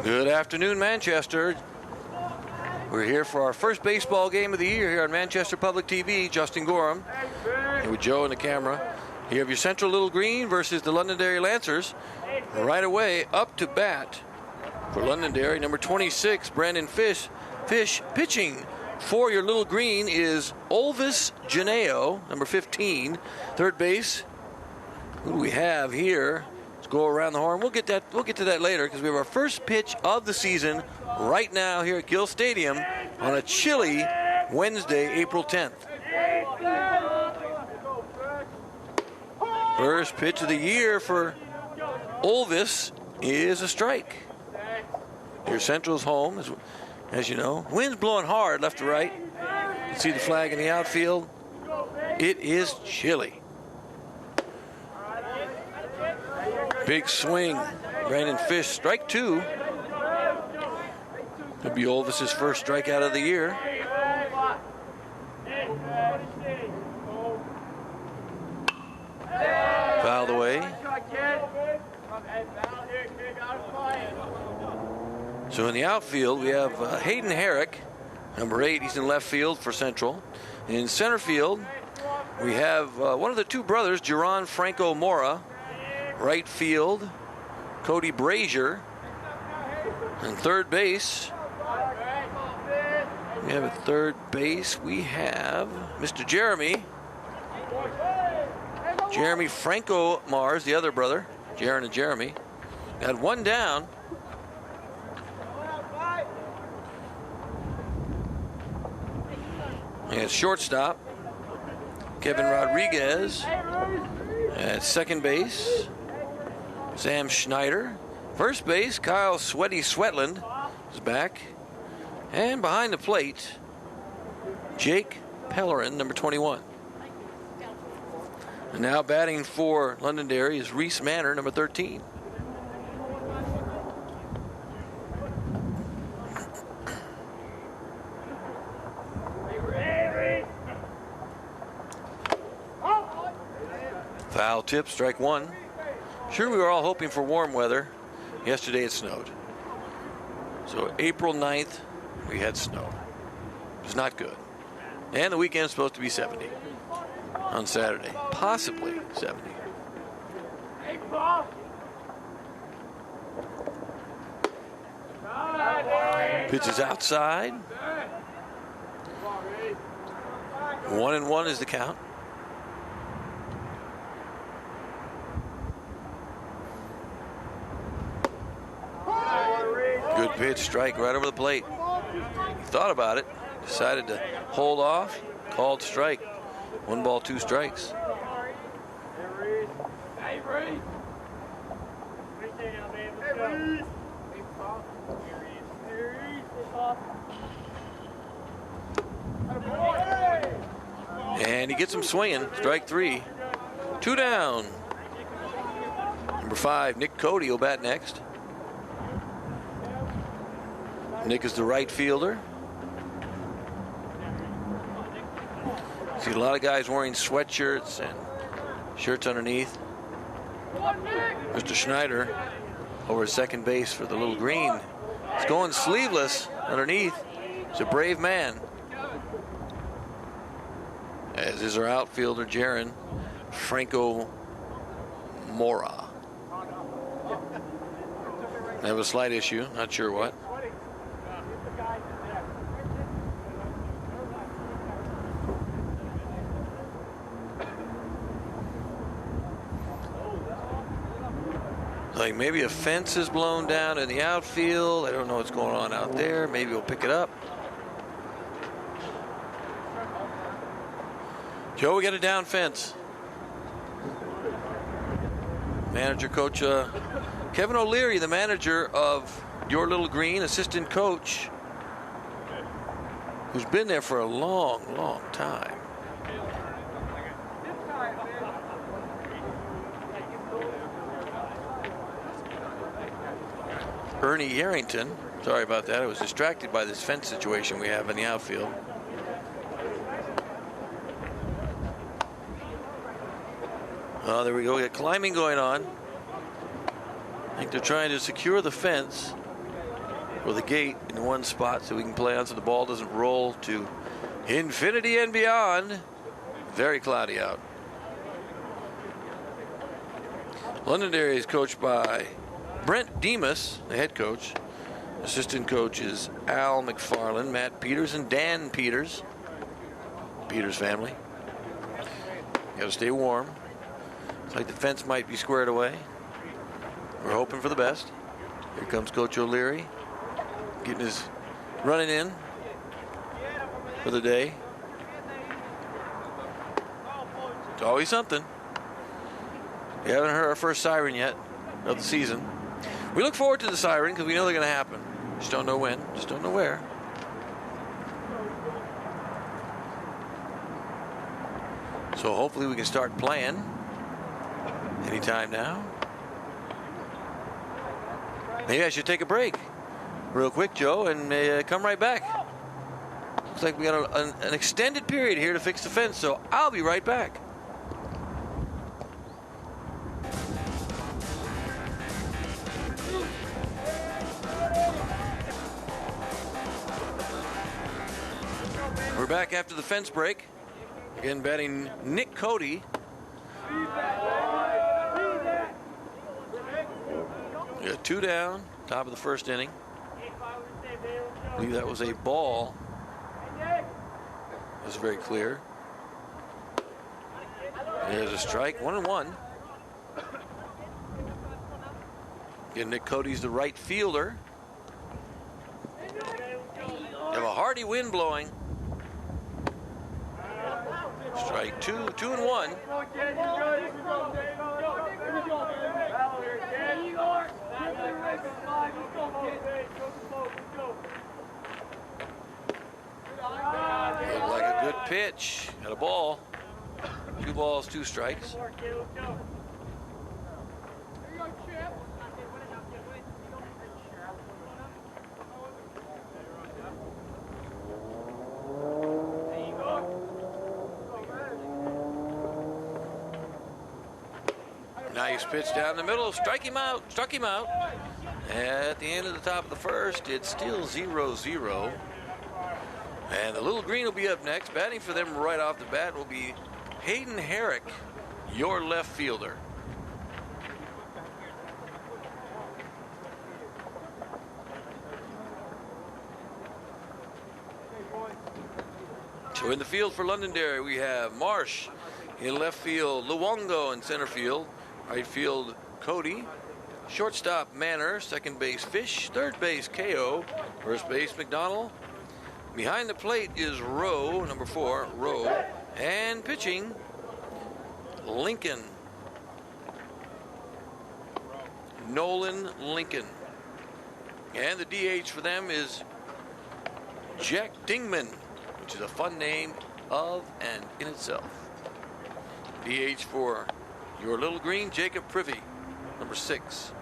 Good afternoon, Manchester. We're here for our first baseball game of the year here on Manchester Public TV. Justin Gorham, here with Joe and the camera. You have your Central Little Green versus the Londonderry Lancers. Right away, up to bat for Londonderry, number 26, Brandon Fish. Pitching for your Little Green is Olvis Janeo, number 15. Third base, who do we have here? Let's go around the horn. We'll get to that later because we have our first pitch of the season right now here at Gill Stadium on a chilly Wednesday, April 10th. First pitch of the year for Olvis is a strike. Here Central's home, as you know. Wind's blowing hard left to right. You can see the flag in the outfield. It is chilly. Big swing. Brandon Fish, strike two. Could be Olvis's first strikeout of the year. Fouled away. So in the outfield, we have Hayden Herrick, number 8. He's in left field for Central. In center field, we have one of the two brothers, Geron Franco Mora. Right field, Cody Brazier. And third base, we have at third base, we have Mr. Jeremy Franco Mars, the other brother, Jaron and Jeremy. Got one down. And shortstop, Kevin Rodriguez. At second base, Sam Schneider. First base, Kyle Sweaty Sweatland is back. And behind the plate, Jake Pellerin, number 21. And now batting for Londonderry is Reese Manor, number 13. Foul tip, strike one. Sure, we were all hoping for warm weather. Yesterday it snowed. So April 9th, we had snow. It's not good. And the weekend's supposed to be 70 on Saturday. Possibly 70. Pitch is outside. 1-1 is the count. Good pitch, strike right over the plate. He thought about it, decided to hold off, called strike. 1 ball, 2 strikes. And he gets him swinging, strike 3. 2 down. Number 5, Nick Cody will bat next. Nick is the right fielder. See a lot of guys wearing sweatshirts and shirts underneath. Mr. Schneider over at second base for the Little Green. He's going sleeveless underneath. He's a brave man. As is our outfielder, Jaron Franco Mora. They have a slight issue, not sure what. Like maybe a fence is blown down in the outfield. I don't know what's going on out there. Maybe we'll pick it up. Joe, we got a down fence. Manager coach Kevin O'Leary, the manager of your Little Green, assistant coach, who's been there for a long, long time. Ernie Yarrington, sorry about that. I was distracted by this fence situation we have in the outfield. Oh, there we go. We got climbing going on. I think they're trying to secure the fence. with a gate in one spot so we can play on so the ball doesn't roll to infinity and beyond. Very cloudy out. Londonderry is coached by Brent Demas, the head coach. Assistant coach is Al McFarland, Matt Peters, and Dan Peters. Peters family. Got to stay warm. Looks like the fence might be squared away. We're hoping for the best. Here comes Coach O'Leary, getting his running in for the day. It's always something. We haven't heard our first siren yet of the season. We look forward to the siren because we know they're going to happen. Just don't know when, just don't know where. So hopefully we can start playing anytime now. Maybe I should take a break real quick, Joe, and come right back. Looks like we got an extended period here to fix the fence, so I'll be right back. We're back after the fence break. Again, batting Nick Cody. We got 2 down, top of the first inning. I believe that was a ball. It was very clear. There's a strike, 1-1. Again, Nick Cody's the right fielder. You have a hearty wind blowing. Strike 2, 2-1. Looked like a good pitch. Got a ball. 2 balls, 2 strikes. Nice pitch down the middle. Struck him out. At the end of the top of the first, it's still 0-0. And the Little Green will be up next. Batting for them right off the bat will be Hayden Herrick, your left fielder. So in the field for Londonderry, we have Marsh. In left field, Luongo in center field. Right field, Cody. Shortstop, Manor. Second base, Fish. Third base, KO. First base, McDonald. Behind the plate is Rowe, number 4, Rowe. And pitching, Lincoln. Nolan Lincoln. And the DH for them is Jack Dingman, which is a fun name of and in itself. DH for your Little Green, Jacob Privy, number 6.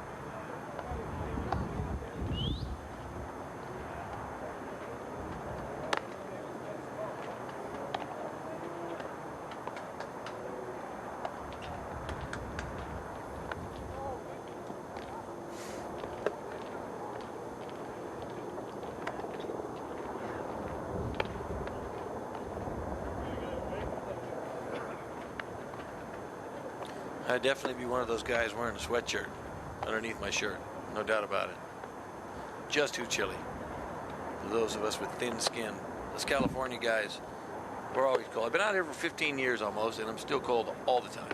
I'd definitely be one of those guys wearing a sweatshirt underneath my shirt. No doubt about it. Just too chilly. For those of us with thin skin. Us California guys, we're always cold. I've been out here for 15 years almost, and I'm still cold all the time.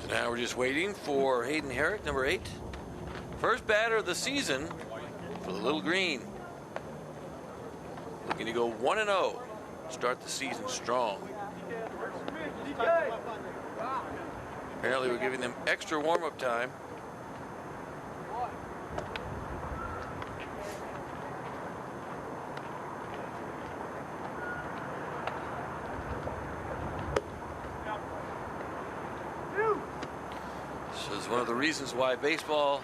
Now we're just waiting for Hayden Herrick, number 8. First batter of the season for the Little Green. Looking to go 1-0. Start the season strong. Apparently we're giving them extra warm-up time. is one of the reasons why baseball,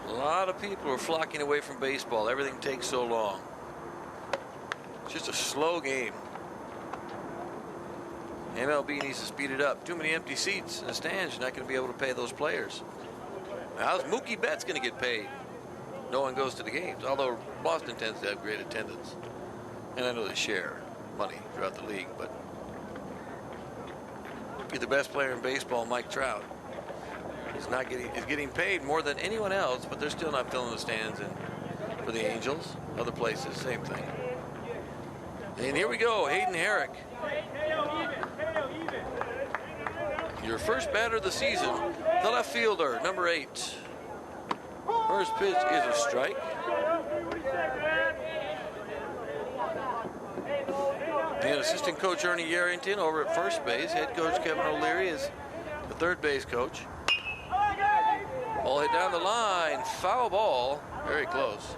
a lot of people are flocking away from baseball. Everything takes so long. It's just a slow game. MLB needs to speed it up. Too many empty seats in the stands. You're not going to be able to pay those players. How's Mookie Betts going to get paid? No one goes to the games, although Boston tends to have great attendance. And I know they share money throughout the league, but be the best player in baseball, Mike Trout. He's getting paid more than anyone else, but they're still not filling the stands. And for the Angels, other places, same thing. And here we go, Hayden Herrick. Your first batter of the season, the left fielder, number 8. First pitch is a strike. And assistant coach Ernie Yarrington over at first base. Head coach Kevin O'Leary is the third base coach. Ball hit down the line. Foul ball. Very close.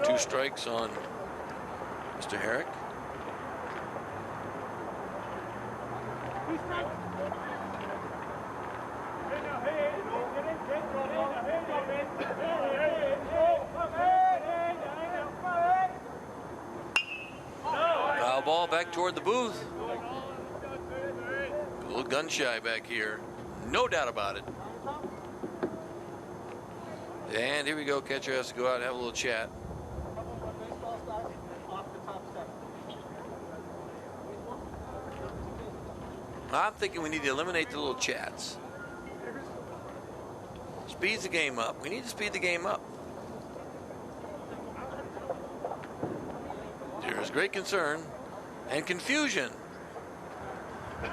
Two strikes on Mr. Herrick. Foul ball back toward the booth. A little gun shy back here. No doubt about it. And here we go. Catcher has to go out and have a little chat. I'm thinking we need to eliminate the little chats. Speeds the game up. We need to speed the game up. There is great concern and confusion. I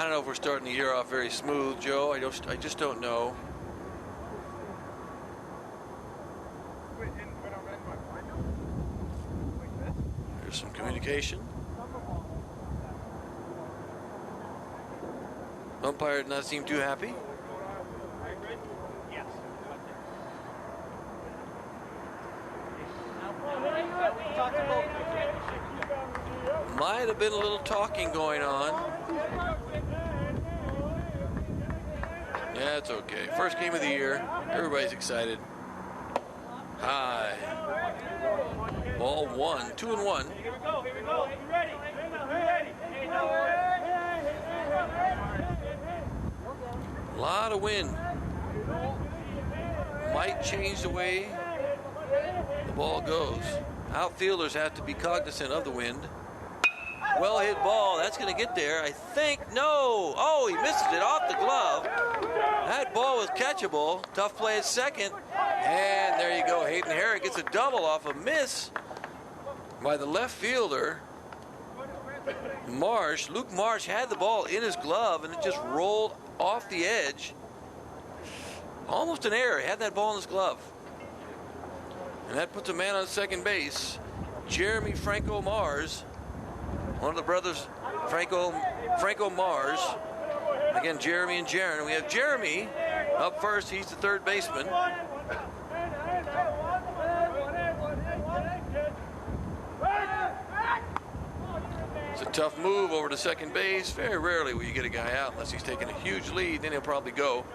don't know if we're starting the year off very smooth, Joe. I just don't know. There's some communication. Umpire did not seem too happy. Might have been a little talking going on. Yeah, it's okay. First game of the year. Everybody's excited. High. Ball 1, 2-1. Here we go. Here we go. Are you ready? A lot of wind. Might change the way the ball goes. Outfielders have to be cognizant of the wind. Well hit ball. That's going to get there. I think. No. Oh, he misses it off the glove. That ball was catchable. Tough play at second. And there you go. Hayden Herrick gets a double off a miss by the left fielder. Luke Marsh had the ball in his glove and it just rolled off the edge. Almost an error. He had that ball in his glove. And that puts a man on second base. Jeremy Franco Mars. One of the brothers, Franco Mars. Again, Jeremy and Jaron. We have Jeremy up first. He's the third baseman. It's a tough move over to second base. Very rarely will you get a guy out unless he's taking a huge lead. Then he'll probably go.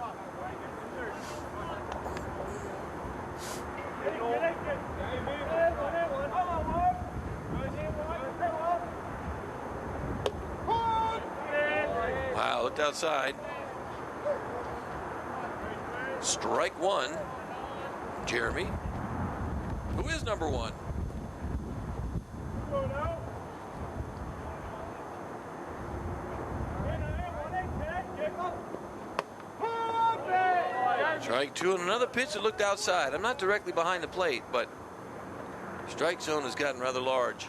Wow, looked outside. Strike one. Jeremy, who is number 1. Strike 2 and another pitch that looked outside. I'm not directly behind the plate, but strike zone has gotten rather large.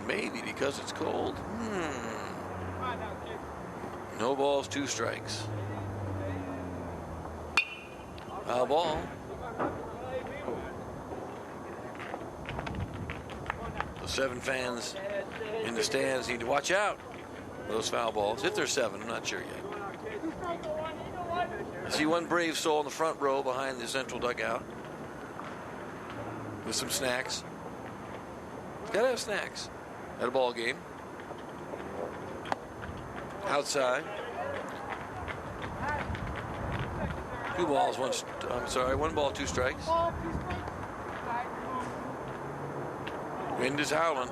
Maybe because it's cold. No balls, 2 strikes. Foul ball. The 7 fans in the stands need to watch out for those foul balls. If there's 7, I'm not sure yet. I see one brave soul in the front row behind the central dugout. with some snacks. Gotta have snacks at a ball game. Outside. 2 balls, 1 ball, 2 strikes. Wind is howling.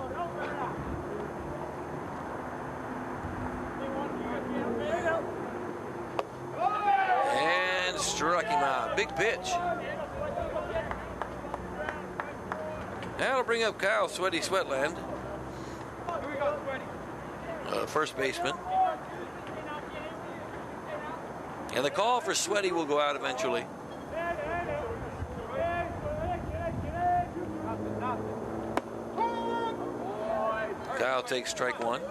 And struck him out. Big pitch. That'll bring up Kyle Sweaty Sweatland, first baseman. And the call for Sweaty will go out eventually. Kyle takes strike 1.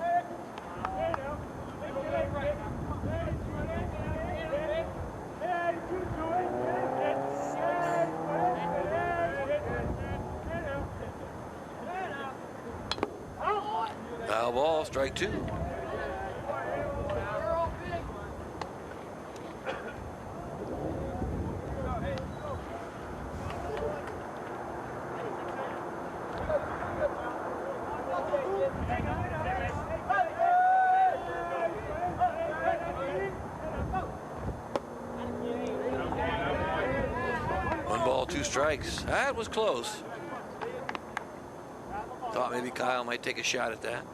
Foul ball, strike 2. Strikes. That was close. Thought maybe Kyle might take a shot at that.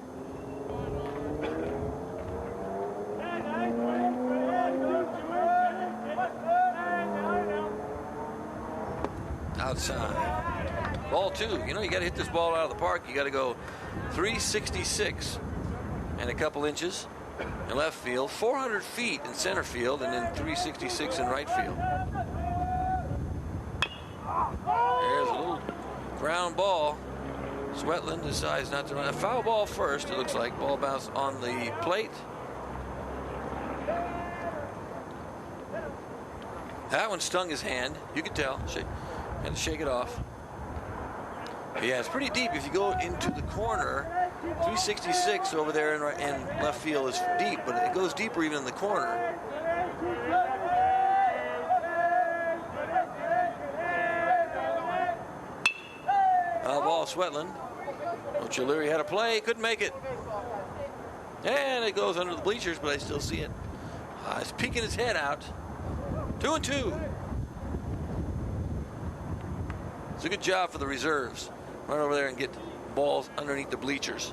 Outside. Ball 2. You know, you got to hit this ball out of the park. You got to go 366 and a couple inches in left field, 400 feet in center field, and then 366 in right field. There's a little ground ball. Sweatland decides not to run. A foul ball first, it looks like. Ball bounced on the plate. That one stung his hand. You could tell. Had to shake it off. Yeah, it's pretty deep. If you go into the corner, 366 over there in left field is deep, but it goes deeper even in the corner. Ball Sweatland. Coach O'Leary had a play, couldn't make it. And it goes under the bleachers, but I still see it. He's peeking his head out. 2-2. It's a good job for the reserves. Run over there and get balls underneath the bleachers.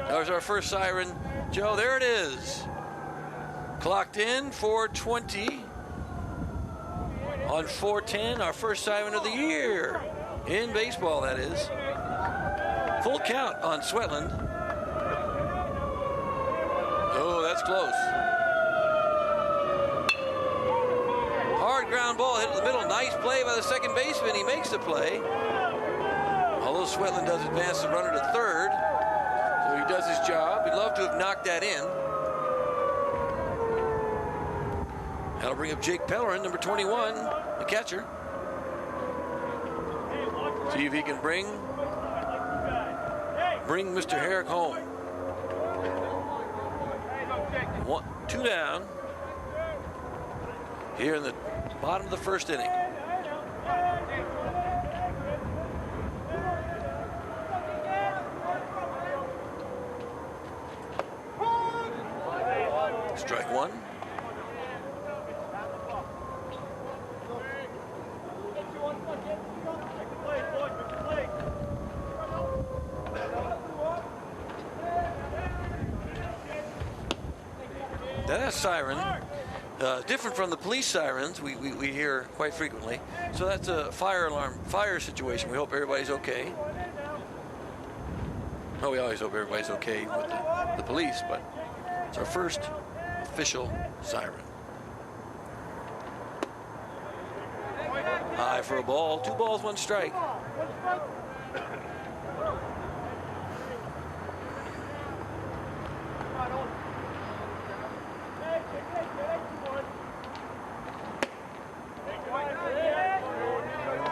There's our first siren. Joe, there it is. Clocked in 4:20. On 4:10, our first siren of the year. In baseball, that is. Full count on Sweatland. Oh, that's close. Hard ground ball hit in the middle. Nice play by the second baseman. He makes the play. Although Sweatland does advance the runner to third. So he does his job. He'd love to have knocked that in. That'll bring up Jake Pellerin, number 21, the catcher. See if he can bring Mr. Herrick home. 2 down here in the bottom of the first inning. Strike 1. That siren, different from the police sirens we hear quite frequently. So that's a fire alarm, fire situation. We hope everybody's okay. Well, we always hope everybody's okay with the police, but it's our first official siren. High for a ball. 2 balls, 1 strike.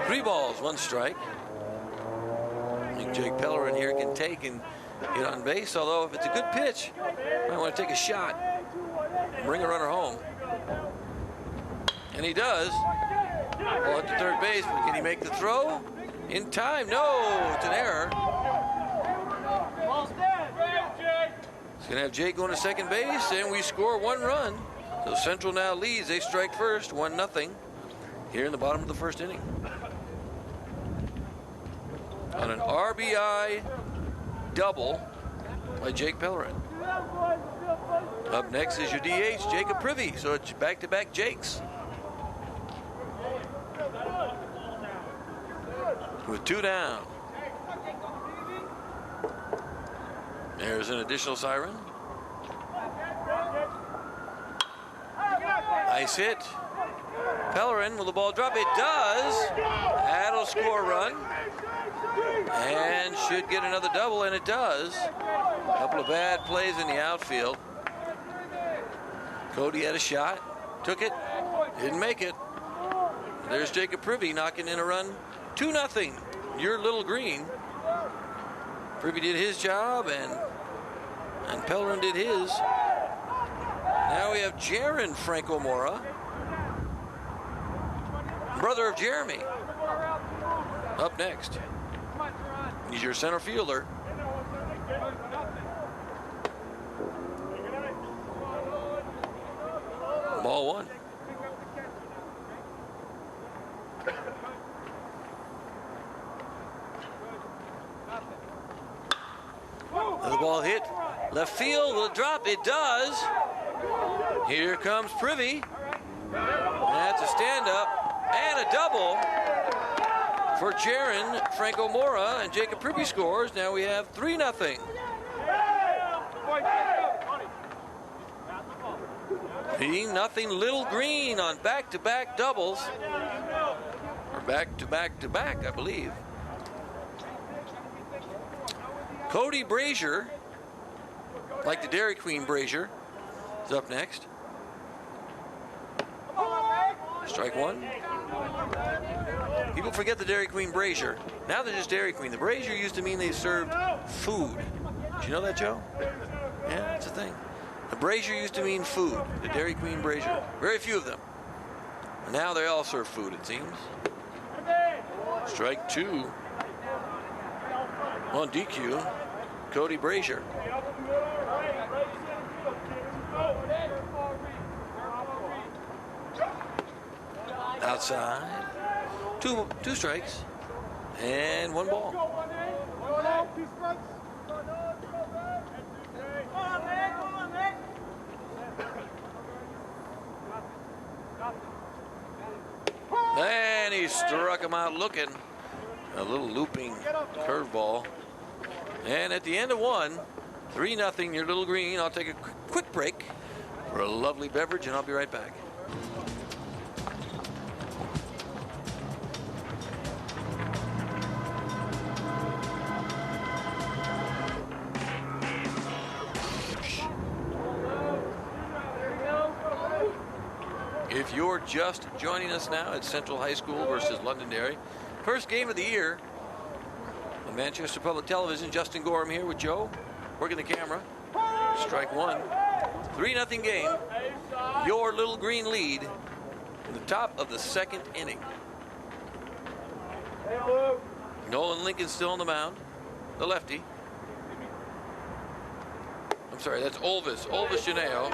Three balls, 1 strike. I think Jake Pellerin here can take and get on base, although if it's a good pitch, I want to take a shot and bring a runner home. And he does. Ball at the third base, but can he make the throw? In time, no, it's an error. He's gonna have Jake going to second base, and we score 1 run. So Central now leads, they strike first, 1-0, here in the bottom of the first inning. On an RBI double by Jake Pellerin. Up next is your DH, Jacob Privy, so it's back-to-back Jakes. With 2 down. There's an additional siren. Nice hit. Pellerin, will the ball drop? It does. That'll score a run. And should get another double, and it does. A couple of bad plays in the outfield. Cody had a shot, took it, didn't make it. There's Jacob Privy knocking in a run. 2-0, your Little Green. Privy did his job, and Pellerin did his. Now we have Jaron Franco Mora, brother of Jeremy, up next. He's your center fielder. Ball 1. The ball hit left field. Will it drop? It does. Here comes Privy. That's a stand-up and a double for Jaron Franco Mora, and Jacob Privy scores. Now we have 3-0. Nothing. Little Green on back-to-back doubles, or back-to-back-to-back, I believe. Cody Brazier, like the Dairy Queen Brazier, is up next. Strike 1. People forget the Dairy Queen Brazier. Now they're just Dairy Queen. The Brazier used to mean they served food. Did you know that, Joe? Yeah, that's a thing. The Brazier used to mean food. The Dairy Queen Brazier. Very few of them. And now they all serve food, it seems. Strike 2. On DQ, Cody Brazier. Outside. Two strikes. And 1 ball. And he struck him out looking. A little looping curveball. And at the end of 1, 3-0, your Little Green. I'll take a quick break for a lovely beverage, and I'll be right back. If you're just joining us now, it's Central High School versus Londonderry. First game of the year on Manchester Public Television. Justin Gorham here with Joe, working the camera. Strike 1. 3-0 game. Your Little Green lead in the top of the 2nd inning. Nolan Lincoln still on the mound, the lefty. I'm sorry, that's Olvis Janeo.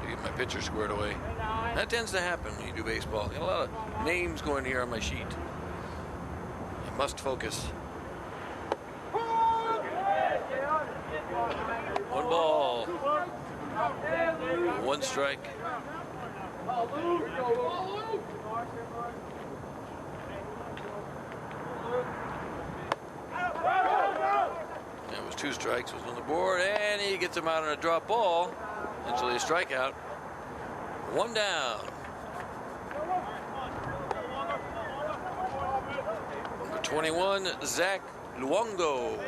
Get my pitcher squared away. That tends to happen when you do baseball. Got a lot of names going here on my sheet. I must focus. 1 ball. 1 strike. That was 2 strikes. Was on the board, and he gets him out on a drop ball. Eventually a strikeout. 1 down. Number 21, Zach Luongo.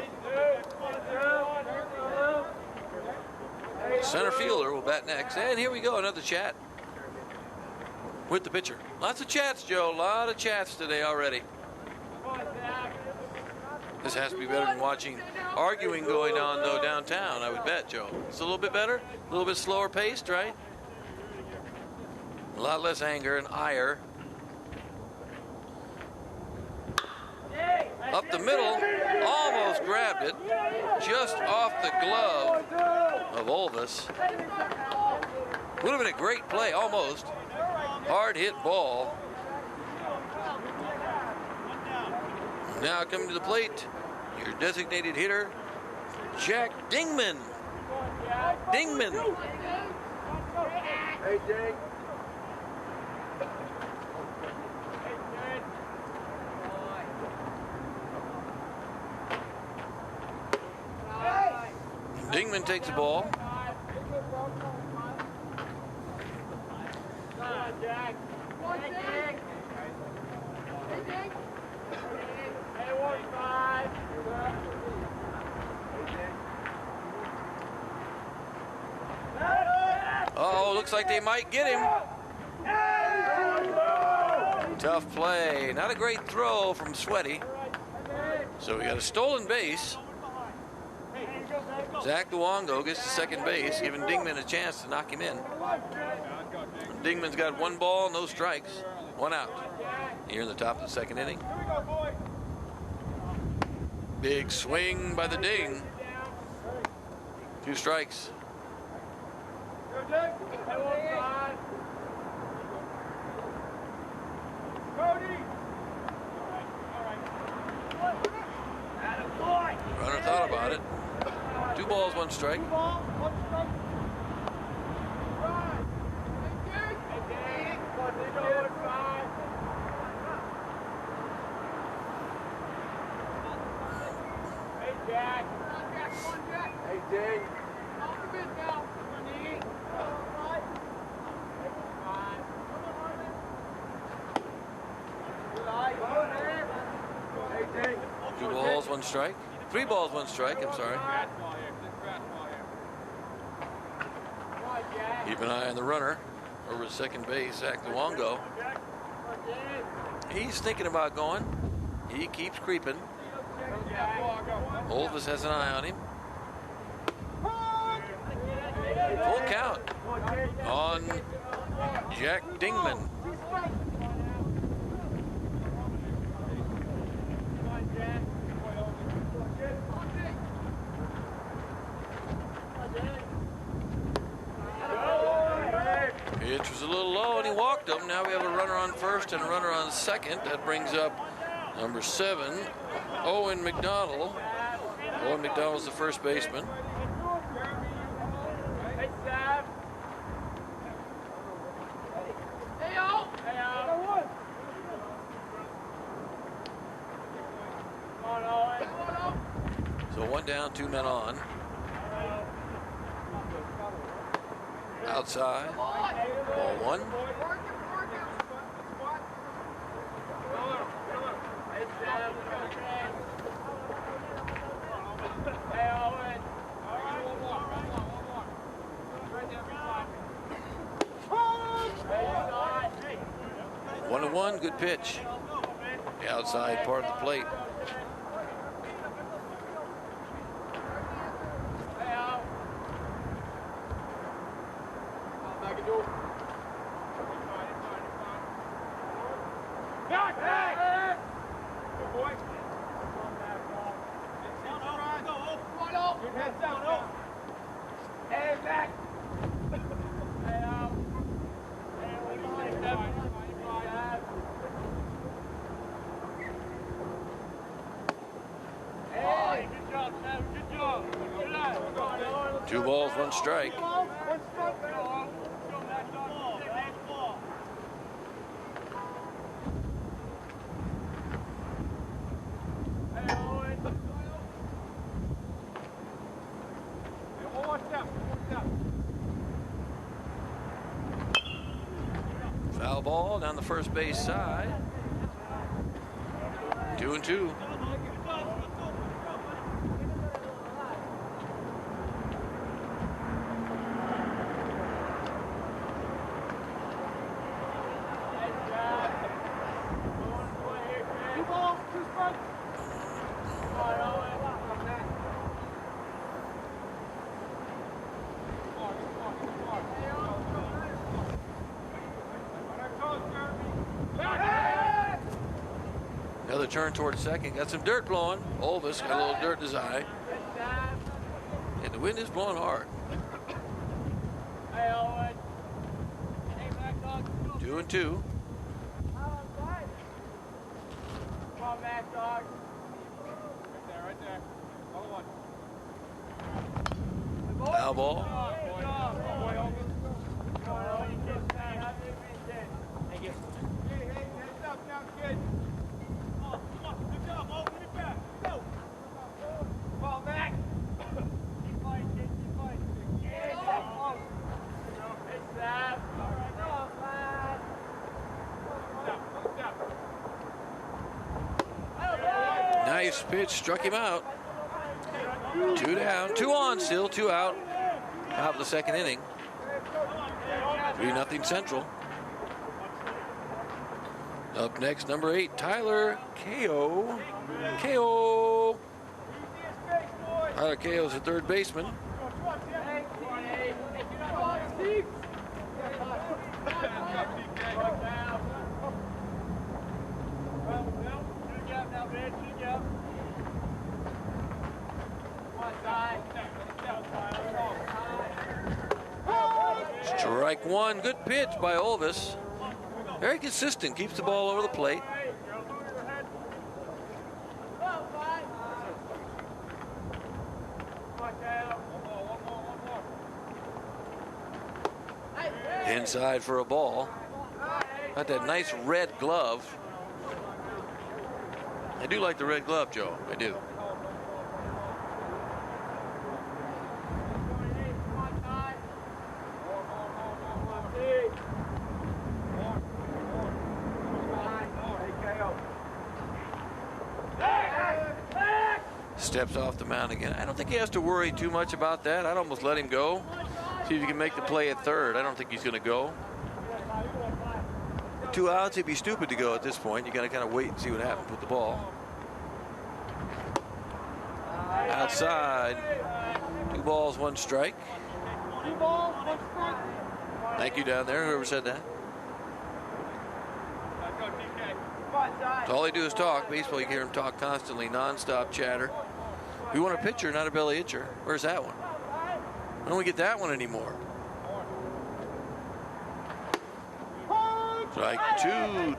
Center fielder will bat next. And here we go, another chat with the pitcher. Lots of chats, Joe. A lot of chats today already. This has to be better than watching arguing going on, though, downtown, I would bet, Joe. It's a little bit better, a little bit slower paced, right? A lot less anger and ire. Up the middle, almost grabbed it, just off the glove of Olvis. Would have been a great play, almost. Hard hit ball. Now coming to the plate, your designated hitter, Jack Dingman. Dingman. Hey, Jake. Dingman takes the ball. Oh, looks like they might get him. Tough play. Not a great throw from Sweaty. So we got a stolen base. Zach Luongo gets to second base, giving Dingman a chance to knock him in. Dingman's got 1 ball, no strikes, 1 out. Here in the top of the second inning. Big swing by the Ding. 2 strikes. Runner thought about it. 2 balls, 1 strike. Hey, Jake. Two balls, 1 strike. 3 balls, 1 strike, I'm sorry. Keep an eye on the runner over at second base, Zach Luongo. He's thinking about going. He keeps creeping. Olvis has an eye on him. Full count on Jack Dingman. Pitch was a little low and he walked him. Now we have a runner on first and a runner on second. That brings up number 7, Owen McDonald. Owen McDonald's the first baseman. So 1 down, 2 men on. Outside, ball 1. One to 1, good pitch. The outside part of the plate. Two balls, 1 strike. Foul ball down the first base side. 2-2. another turn towards second. Got some dirt blowing. Olvis got a little dirt in his eye. And the wind is blowing hard. 2-2. Come on, Mac, dog. Right there. Other one. Foul ball. Thank you. Hey, heads up now, kid. Oh, come on, good job, Mo. Give it back. Go. Come on, Mac. Keep fighting, kid. Keep fighting. Yeah, it's that. All right, no, lad. Nice pitch, struck him out. 2 down, 2 on still, 2 out. Top of the second inning. 3-0 Central. Up next, number 8, Tyler Ko. Tyler Ko is the third baseman. Strike one. Good pitch by Olvis. Very consistent. Keeps the ball over the plate. Inside for a ball. Got that nice red glove. I do like the red glove, Joe. I do. Steps off the mound again. I don't think he has to worry too much about that. I'd almost let him go. See if he can make the play at third. I don't think he's going to go. 2 outs, he'd be stupid to go at this point. You got to kind of wait and see what happens with the ball. Outside. 2 balls, 1 strike. Thank you down there, whoever said that. So all they do is talk. Baseball, you hear him talk constantly, non-stop chatter. We want a pitcher, not a belly itcher. Where's that one? Why don't we get that one anymore? Strike 2,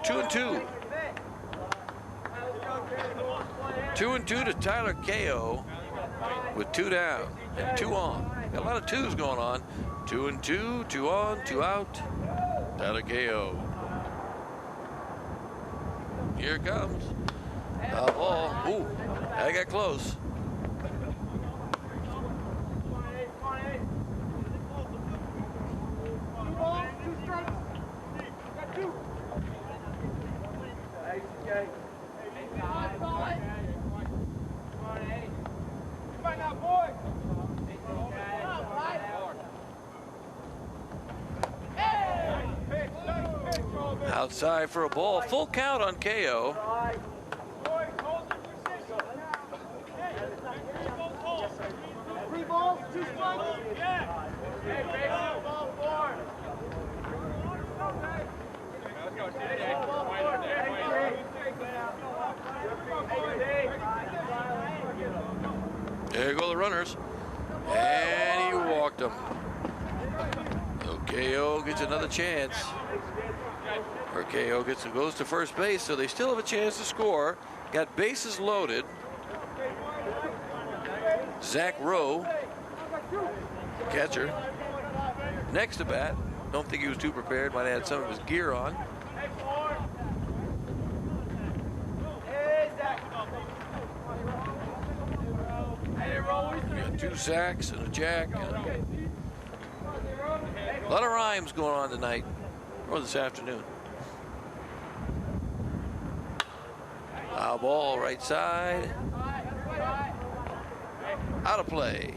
2-2. 2-2 to Tyler Ko with 2 down and 2 on. Got a lot of 2s going on. 2-2, 2 on, 2 out. Tyler Ko. Here it comes. Foul ball. Ooh, I got close. Outside for a ball. Full count on KO. There go the runners. And he walked them. So KO gets another chance. Or KO goes to first base, so they still have a chance to score. Got bases loaded. Zach Rowe, catcher, next to bat. Don't think he was too prepared. Might have had some of his gear on. We got 2 sacks and a jack. A lot of rhymes going on tonight, or this afternoon. Foul ball, right side. Out of play.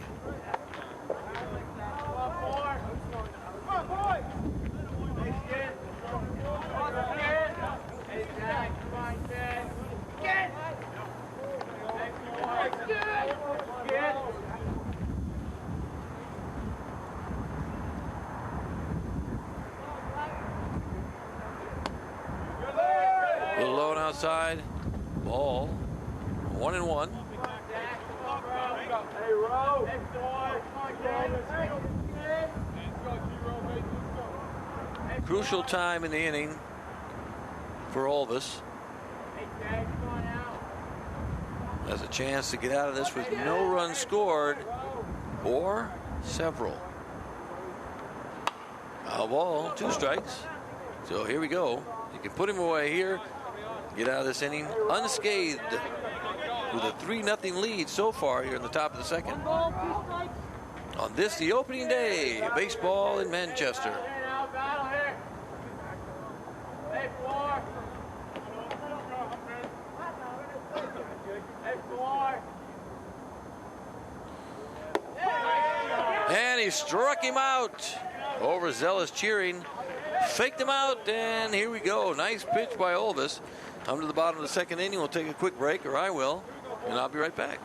A little low and outside. ball, 1-1. Crucial time in the inning for Olvis. Has a chance to get out of this with no runs scored or several. Foul ball, 2 strikes. So here we go. You can put him away here, get out of this inning unscathed with a 3-0 lead so far here in the top of the second. On this, the opening day of baseball in Manchester. And he struck him out. Overzealous cheering. Faked him out, and here we go. Nice pitch by Olvis. Come to the bottom of the second inning. We'll take a quick break, or I will, and I'll be right back.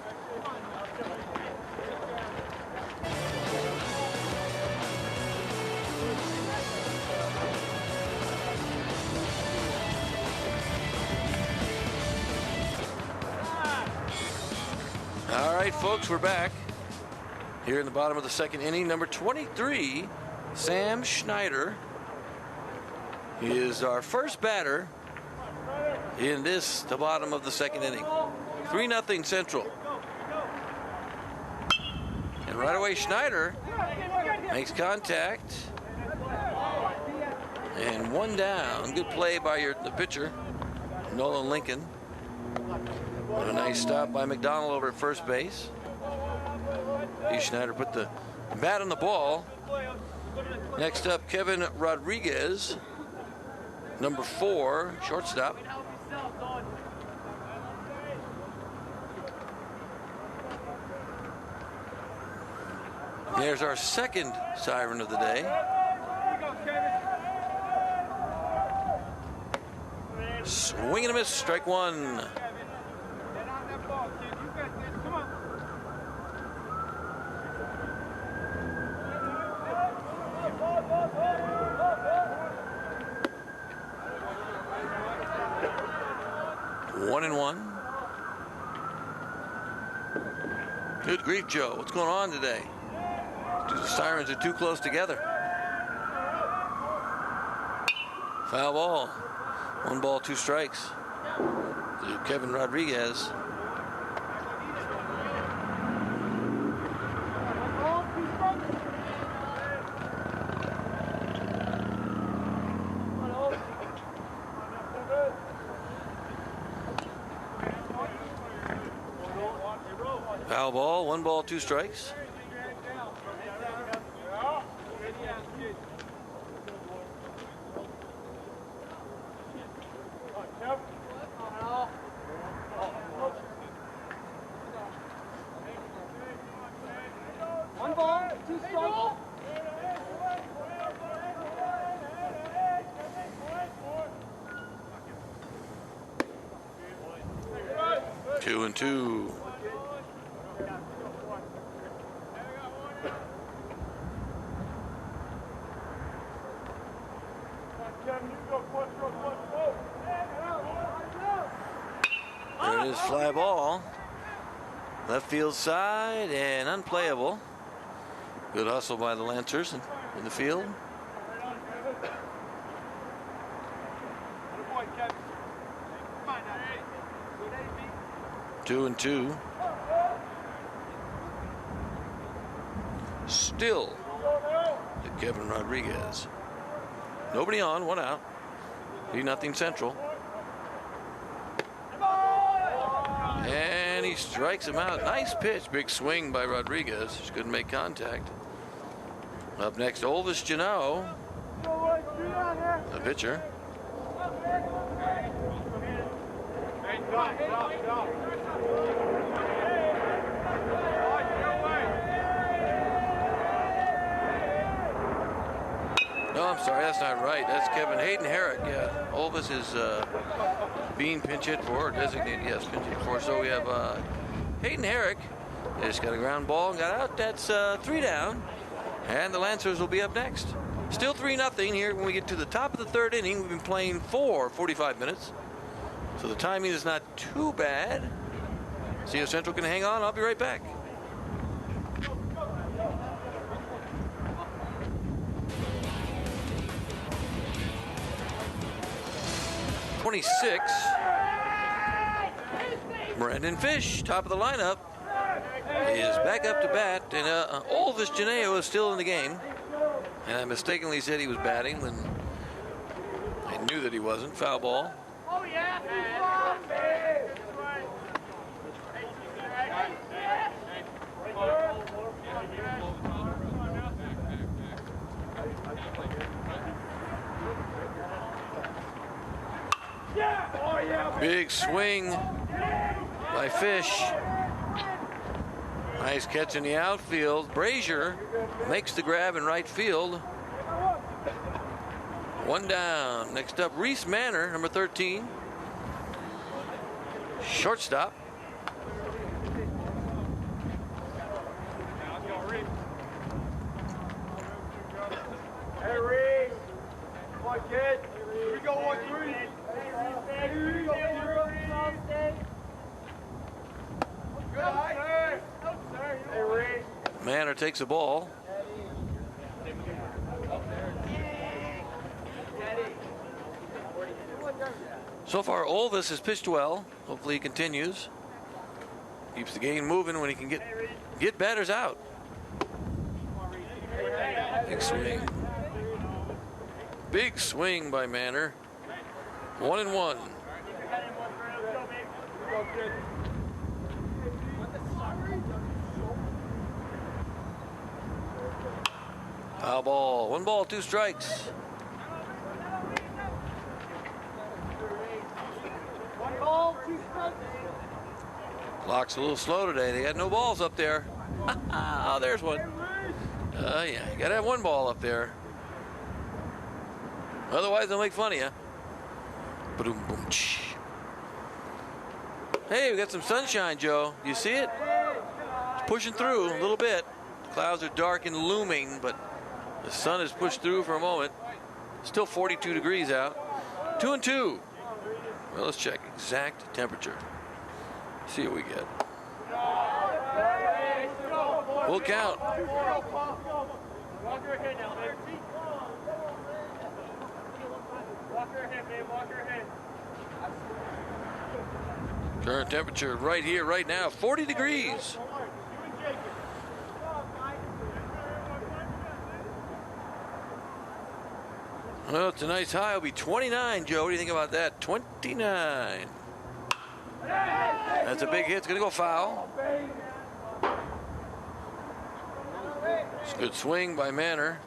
All right, folks, we're back. Here in the bottom of the second inning, number 23, Sam Schneider, is our first batter in the bottom of the second inning. 3-0 Central. And right away, Schneider makes contact. And 1 down. Good play by the pitcher, Nolan Lincoln. What a nice stop by McDonald over at first base. Schneider put the bat on the ball. Next up, Kevin Rodriguez, number 4, shortstop. There's our second siren of the day. Swing and a miss, strike 1. One and 1. Good grief, Joe. What's going on today? The sirens are too close together. Foul ball. 1 ball, 2 strikes to Kevin Rodriguez. Foul ball, 1 ball, 2 strikes. Two and two. There it is, fly ball. Left field side and unplayable. Good hustle by the Lancers in the field. Two and two. Still to Kevin Rodriguez. Nobody on, 1 out. 3-0 Central. And he strikes him out. Nice pitch. Big swing by Rodriguez. Just couldn't make contact. Up next, Olvis Janot, the pitcher. No, I'm sorry, that's not right. That's Kevin Hayden Herrick. Yeah, Olvis is being pinch hit for, or designated, yes, pinch hit for. So we have Hayden Herrick. Just got a ground ball and got out. That's 3 down. And the Lancers will be up next. Still 3-0 here when we get to the top of the 3rd inning. We've been playing for 45 minutes. So the timing is not too bad. See if Central can hang on. I'll be right back. '26. Brandon Fish, top of the lineup, is back up to bat, and Olvis Janeo is still in the game. And I mistakenly said he was batting when I knew that he wasn't. Foul ball. Oh, yeah. Big swing by Fish. Nice catch in the outfield. Brazier makes the grab in right field. One down. Next up, Reese Manor, number 13. Shortstop. Hey, Reese. Come on, kid. Here we go, 1-3. Here we go, good eye. Hey, Reese. Manor takes the ball. So far, Olvis has pitched well. Hopefully he continues. Keeps the game moving when he can get batters out. Big swing. Big swing by Manor. 1-1. Foul ball. 1 ball, 2 strikes. Clock's a little slow today. They got no balls up there. Oh, there's one. Yeah, you gotta have 1 ball up there. Otherwise, they'll make fun of you. Boom, boom. Hey, we got some sunshine, Joe. Do you see it? It's pushing through a little bit. The clouds are dark and looming, but the sun has pushed through for a moment. Still 42 degrees out. 2-2. Well, let's check exact temperature. See what we get. We'll count. Current temperature right here, right now, 40 degrees. Well, it's a nice high. It'll be 29, Joe. What do you think about that? 29. That's a big hit. It's going to go foul. It's a good swing by Manor.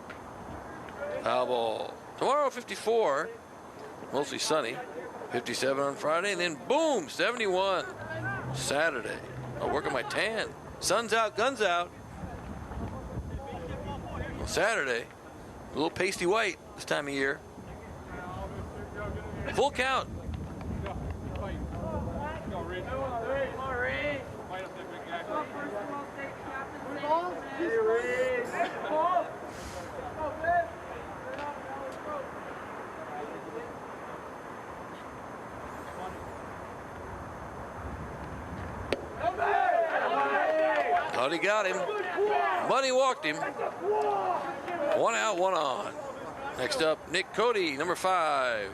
Foul ball. Tomorrow, 54. Mostly sunny. 57 on Friday. And then, boom, 71. Saturday. I'll work on my tan. Sun's out, guns out. Well, Saturday, a little pasty white this time of year. Full count. Thought he got him. Money walked him. 1 out, 1 on. Next up, Nick Cody, number 5.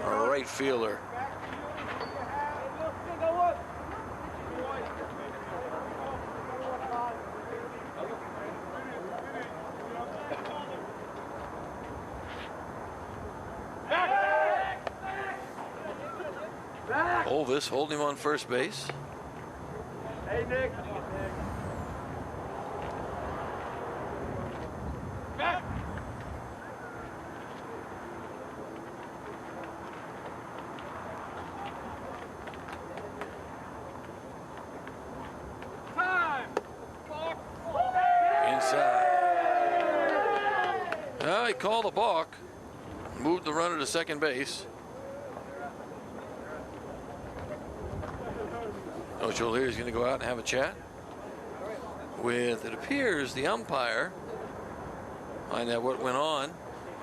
Right fielder. Olvis holding him on first base. Hey, Nick. Back. Time. Inside. Well, he called a balk. Moved the runner to second base. Coach O'Leary is going to go out and have a chat with, it appears, the umpire. Find out what went on.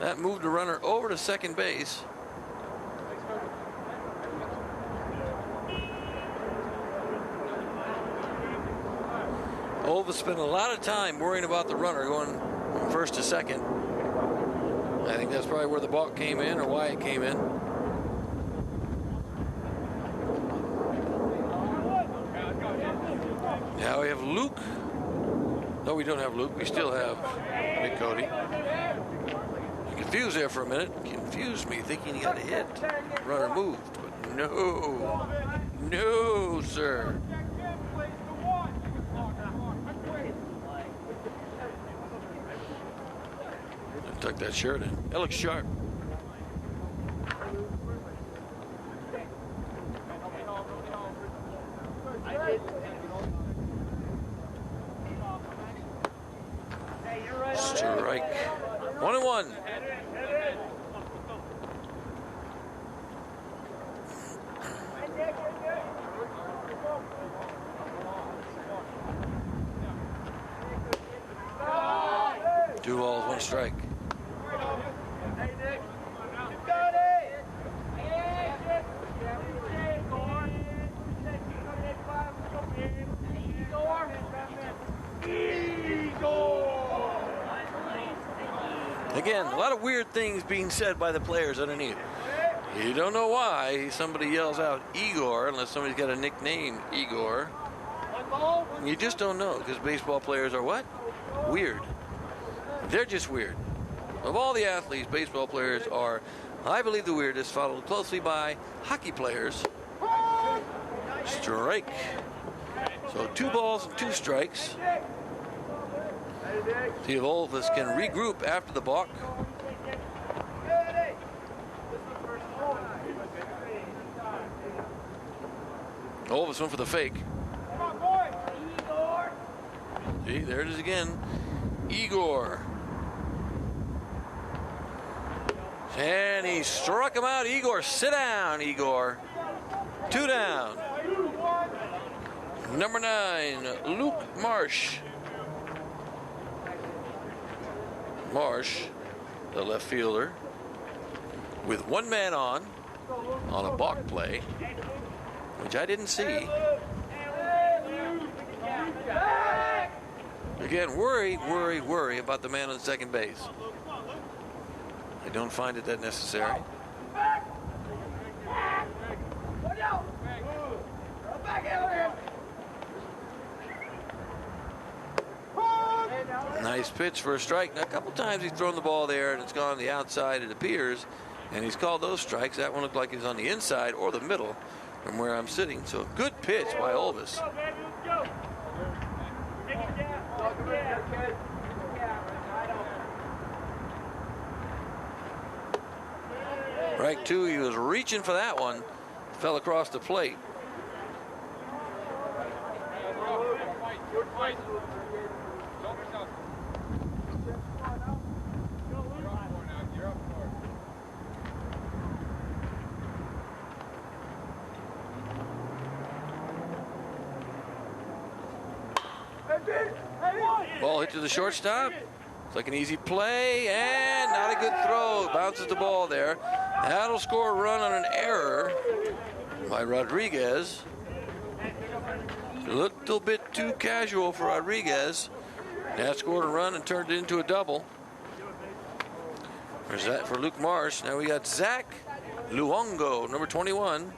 That moved the runner over to second base. Olva spent a lot of time worrying about the runner going from first to second. I think that's probably where the balk came in, or why it came in. Now we have Luke. No, we don't have Luke. We still have Nick Cody. Confused there for a minute. Confused me, thinking he got a hit. Runner moved, but no. No, sir. Tuck that shirt in. That looks sharp. Strike. 1-1. Two balls, one strike. Again, a lot of weird things being said by the players underneath. You don't know why somebody yells out Igor unless somebody's got a nickname Igor. You just don't know, because baseball players are what? Weird. They're just weird. Of all the athletes, baseball players are, I believe, the weirdest, followed closely by hockey players. Strike. So 2 balls and 2 strikes. See if Olvis can regroup after the balk. Olvis went for the fake. See, there it is again. Igor. And he struck him out. Igor, sit down, Igor. 2 down. Number 9, Luke Marsh. Marsh, the left fielder, with 1 man on a balk play, which I didn't see. Again, worry about the man on second base. I don't find it that necessary. Nice pitch for a strike. Now, a couple times he's thrown the ball there and it's gone on the outside, it appears, and he's called those strikes. That one looked like he was on the inside or the middle from where I'm sitting. So good pitch by Olvis. Strike 2, he was reaching for that one. Fell across the plate. Ball hit to the shortstop. It's like an easy play, and not a good throw. Bounces the ball there. That'll score a run on an error by Rodriguez. A little bit too casual for Rodriguez. That scored a run and turned it into a double. There's that for Luke Marsh. Now we got Zach Luongo, number 21.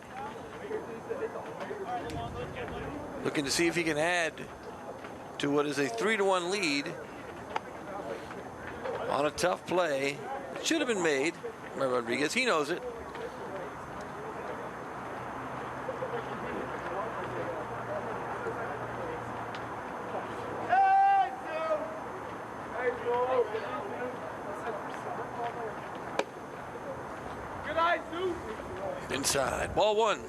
Looking to see if he can add to what is a 3-1 lead on a tough play. It should have been made by Rodriguez. He knows it. Inside. Ball 1.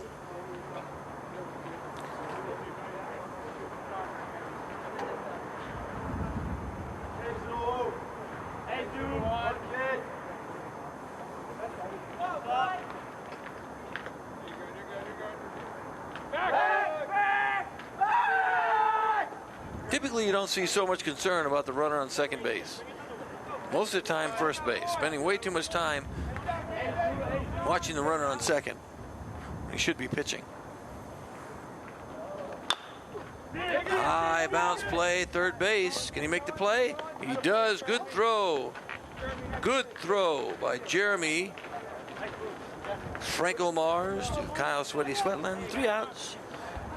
Typically, you don't see so much concern about the runner on second base. Most of the time, first base. Spending way too much time watching the runner on second. He should be pitching. High bounce play, third base. Can he make the play? He does. Good throw. Good throw by Jeremy Franco Mars to Kyle Sweaty Sweatland. 3 outs.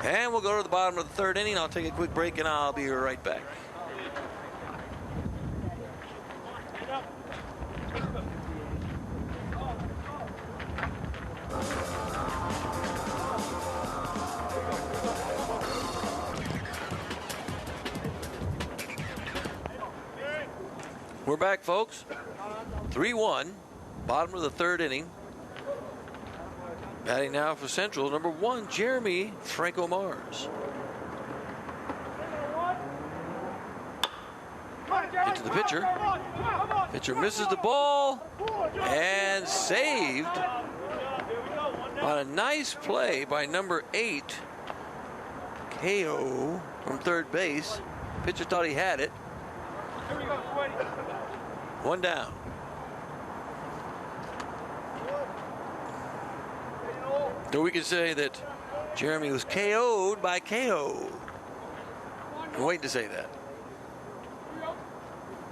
And we'll go to the bottom of the third inning. I'll take a quick break and I'll be right back. We're back, folks. 3-1, bottom of the third inning. Batting now for Central, number 1, Jeremy Franco Mars. Into the pitcher. Pitcher misses the ball and saved on a nice play by number 8, KO from third base. Pitcher thought he had it. 1 down. So we could say that Jeremy was KO'd by KO. I'm waiting to say that.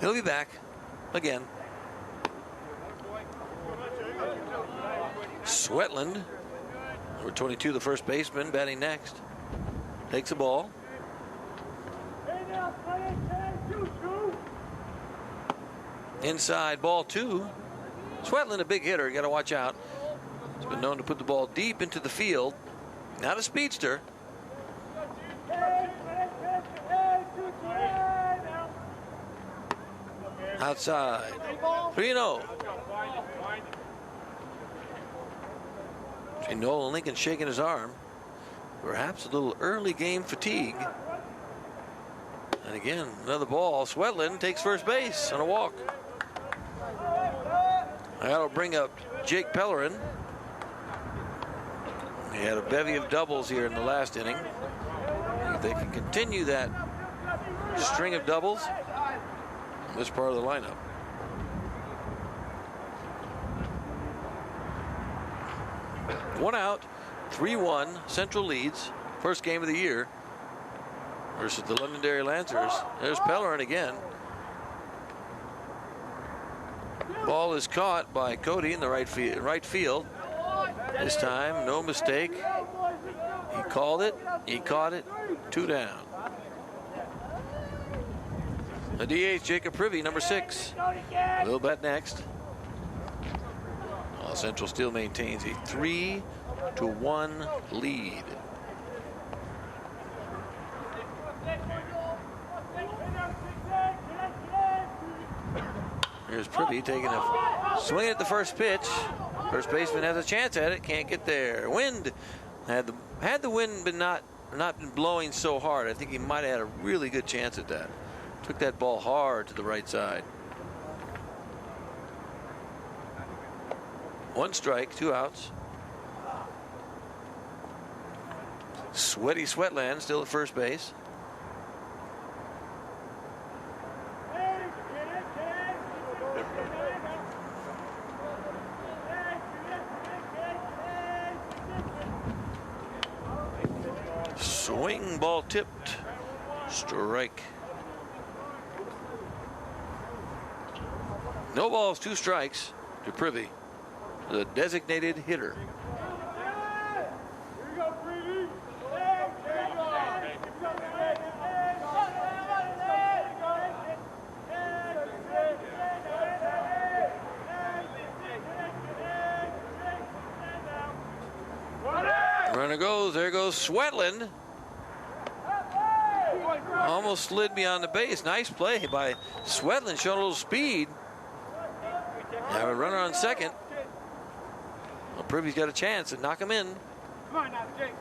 He'll be back again. Sweatland, number 22, the first baseman, batting next. Takes the ball. Inside, ball 2. Sweatland, a big hitter. You got to watch out. He's been known to put the ball deep into the field. Not a speedster. Outside. 3-0. Nolan Lincoln shaking his arm. Perhaps a little early game fatigue. And again, another ball. Sweatland takes first base on a walk. That'll bring up Jake Pellerin. He had a bevy of doubles here in the last inning. If they can continue that string of doubles in this part of the lineup. One out, 3-1, Central leads. First game of the year versus the Londonderry Lancers. There's Pellerin again. Ball is caught by Cody in the right field. This time, no mistake. He called it. He caught it. 2 down. The DH, Jacob Privy, number 6. Will bat next. Central still maintains a 3-1 lead. Here's Privy taking a swing at the first pitch. First baseman has a chance at it. Can't get there. Wind. Had the wind been not been blowing so hard, I think he might have had a really good chance at that. Took that ball hard to the right side. 1 strike, 2 outs. Sweaty Sweatland still at first base. Swing, ball tipped. Strike. No balls, 2 strikes to Privy, the designated hitter. Runner goes. There goes Sweatland. Almost slid me on the base. Nice play by Sweatland, showing a little speed. Have a runner on second. Well, Privy's got a chance to knock him in. Come on now, Jake.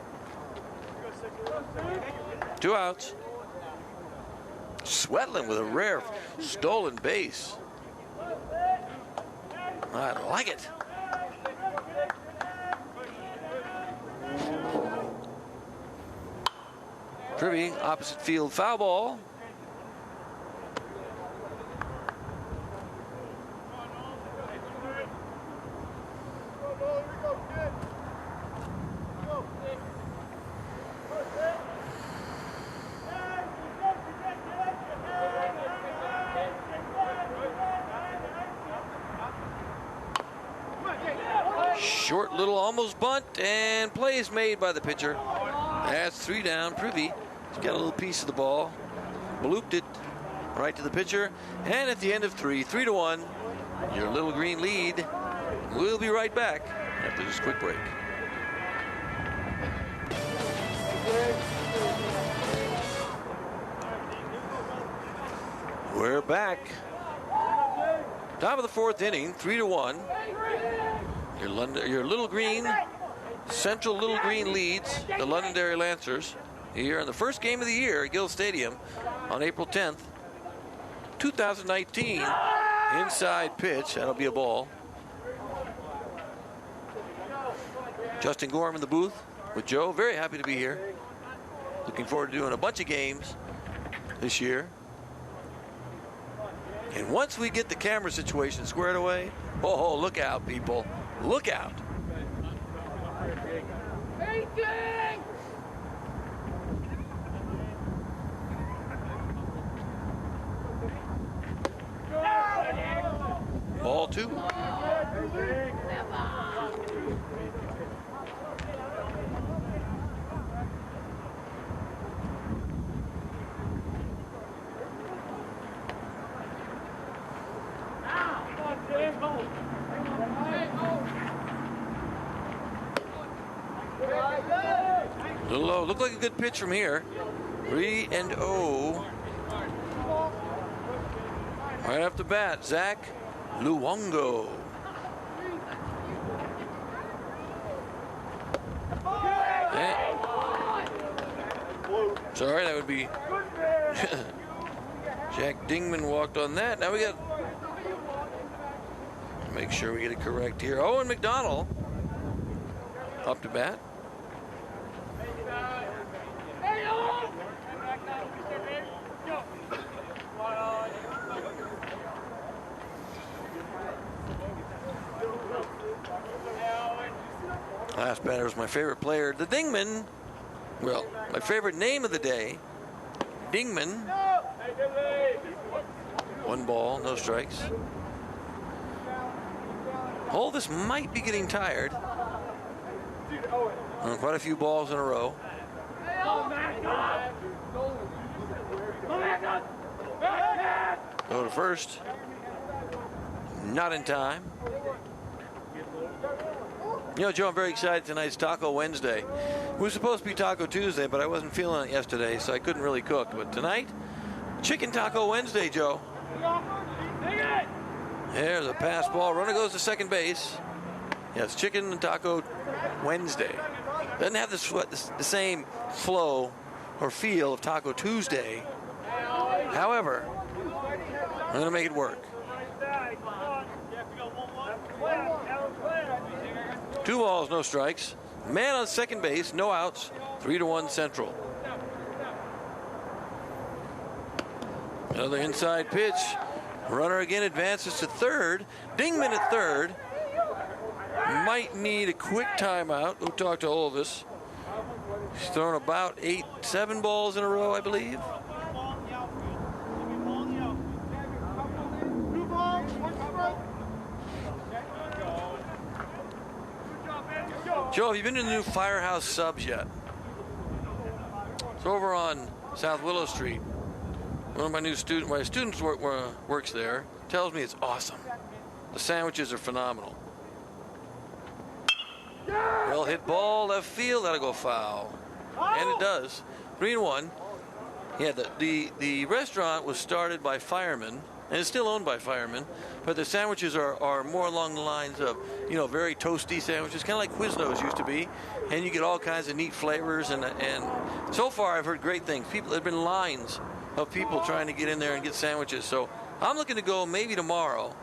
2 outs. Sweatland with a rare stolen base. I like it. Privy, opposite field, foul ball. Short little almost bunt, and play is made by the pitcher. That's 3 down. Privy has got a little piece of the ball. Blooped it right to the pitcher. And at the end of 3-1, your Little Green lead. We'll be right back after this quick break. We're back. Top of the 4th inning, 3-1. Your Little Green, Central Little Green leads the Londonderry Lancers here in the first game of the year at Gill Stadium on April 10th, 2019. Inside pitch, that'll be a ball. Justin Gorham in the booth with Joe. Very happy to be here. Looking forward to doing a bunch of games this year. And once we get the camera situation squared away, oh, look out, people. Look out. Ball 2. Little low. Looked like a good pitch from here. 3-0. Right off the bat, Zach Luongo. Sorry, that would be Jack Dingman walked on that. Now we got, make sure we get it correct here. Owen McDonald up to bat. Last batter was my favorite player, the Dingman. Well, my favorite name of the day, Dingman. 1 ball, no strikes. Oh, this might be getting tired. Quite a few balls in a row. Go to first. Not in time. You know, Joe, I'm very excited. Tonight's Taco Wednesday. It was supposed to be Taco Tuesday, but I wasn't feeling it yesterday, so I couldn't really cook. But tonight, Chicken Taco Wednesday, Joe. There's a pass ball. Runner goes to second base. Yes, Chicken and Taco Wednesday. Doesn't have the same flow or feel of Taco Tuesday. However, I'm going to make it work. 2 balls, no strikes. Man on second base, no outs. 3-1 Central. Another inside pitch. Runner again advances to third. Dingman at third. Might need a quick timeout. We'll talk to Olvis. He's thrown about 7 balls in a row, I believe. Joe, have you been to the new Firehouse Subs yet? It's over on South Willow Street. One of my students works there. Tells me it's awesome. The sandwiches are phenomenal. Well hit ball, left field, that'll go foul. And it does. 3-1. Yeah, the restaurant was started by firemen, and it's still owned by firemen, but the sandwiches are more along the lines of, you know, very toasty sandwiches, kind of like Quiznos used to be, and you get all kinds of neat flavors, and so far I've heard great things. There have been lines of people trying to get in there and get sandwiches, so I'm looking to go maybe tomorrow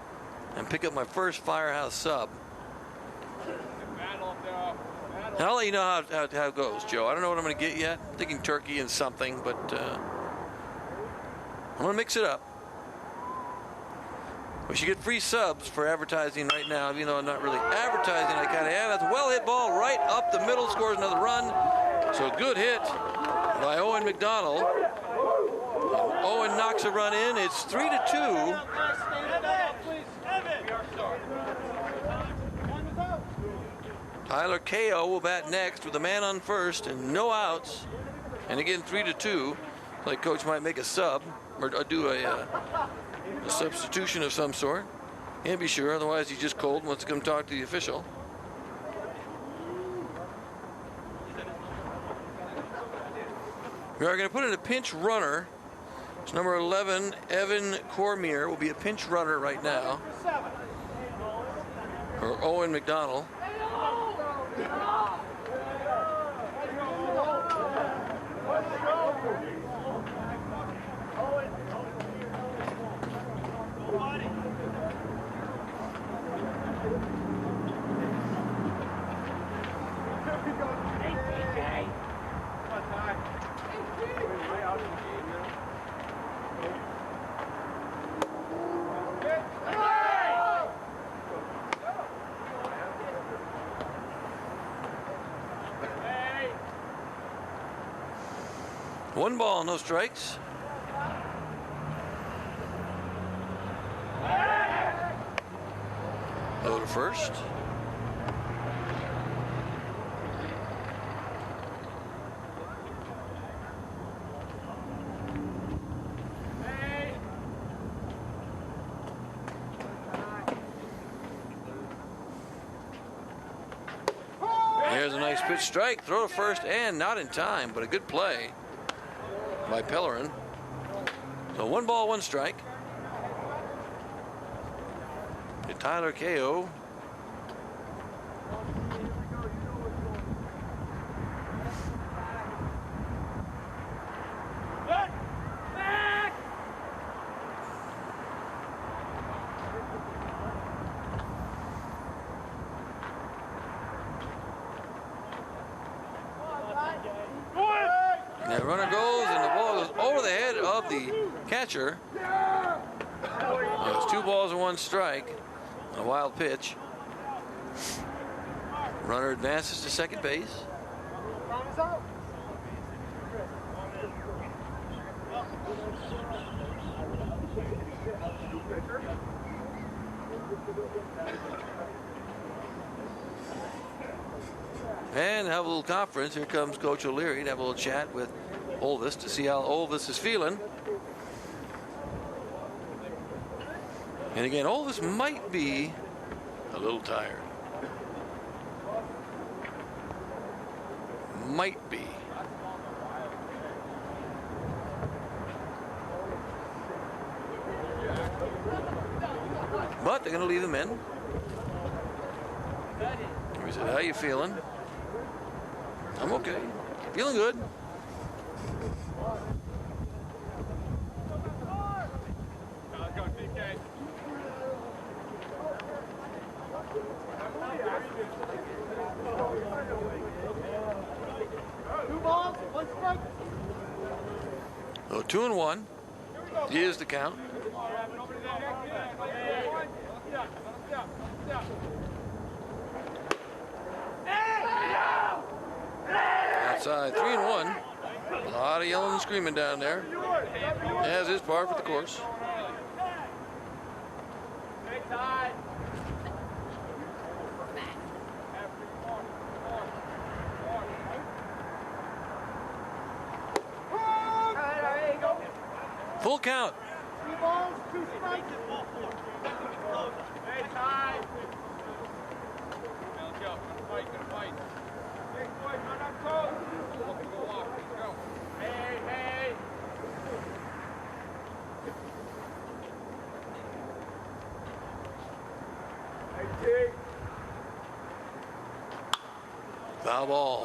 and pick up my first Firehouse Sub. And I'll let you know how it goes, Joe. I don't know what I'm going to get yet. I'm thinking turkey and something, but I'm going to mix it up. We should get free subs for advertising right now, even though I'm not really advertising. I kind of am. That's a well-hit ball right up the middle, scores another run. So a good hit by Owen McDonald. Owen knocks a run in. It's 3-2. Tyler KO will bat next with a man on first and no outs. And again, 3-2. Like coach might make a sub or do a substitution of some sort. Can't be sure, otherwise he's just cold and wants to come talk to the official. We are going to put in a pinch runner. It's number 11, Evan Cormier, will be a pinch runner right now. Or Owen McDonald. One ball, no strikes. Go to first. There's a nice pitch strike. Throw to first and not in time, but a good play by Pellerin. So 1 ball, 1 strike. To Tyler KO. That runner goes and the ball goes over the head of the catcher. It's 2 balls and 1 strike. A wild pitch. Runner advances to second base. And have a little conference. Here comes Coach O'Leary to have a little chat with Olvis to see how Olvis is feeling. And again, Olvis might be a little tired. Might be. But they're going to leave him in. He said, how you feeling? I'm okay. Feeling good. So 2-1 is the count. Outside, 3-1. A lot of yelling and screaming down there, as is par for the course. Full count. 3 balls, 2 strikes. Hey, time. Let's go. Gonna fight. Big boy, run up close. Go off. Let's go. Hey, hey. Hey, T. Foul ball.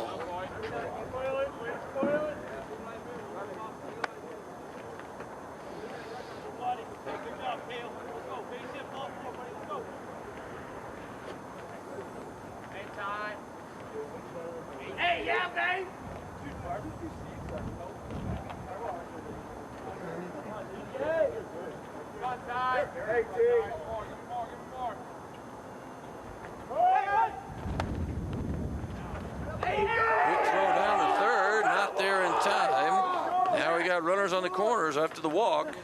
Hey, yeah, babe. Hey, T. Good throw down to third, not there in time. Now we got runners on the corners after the walk.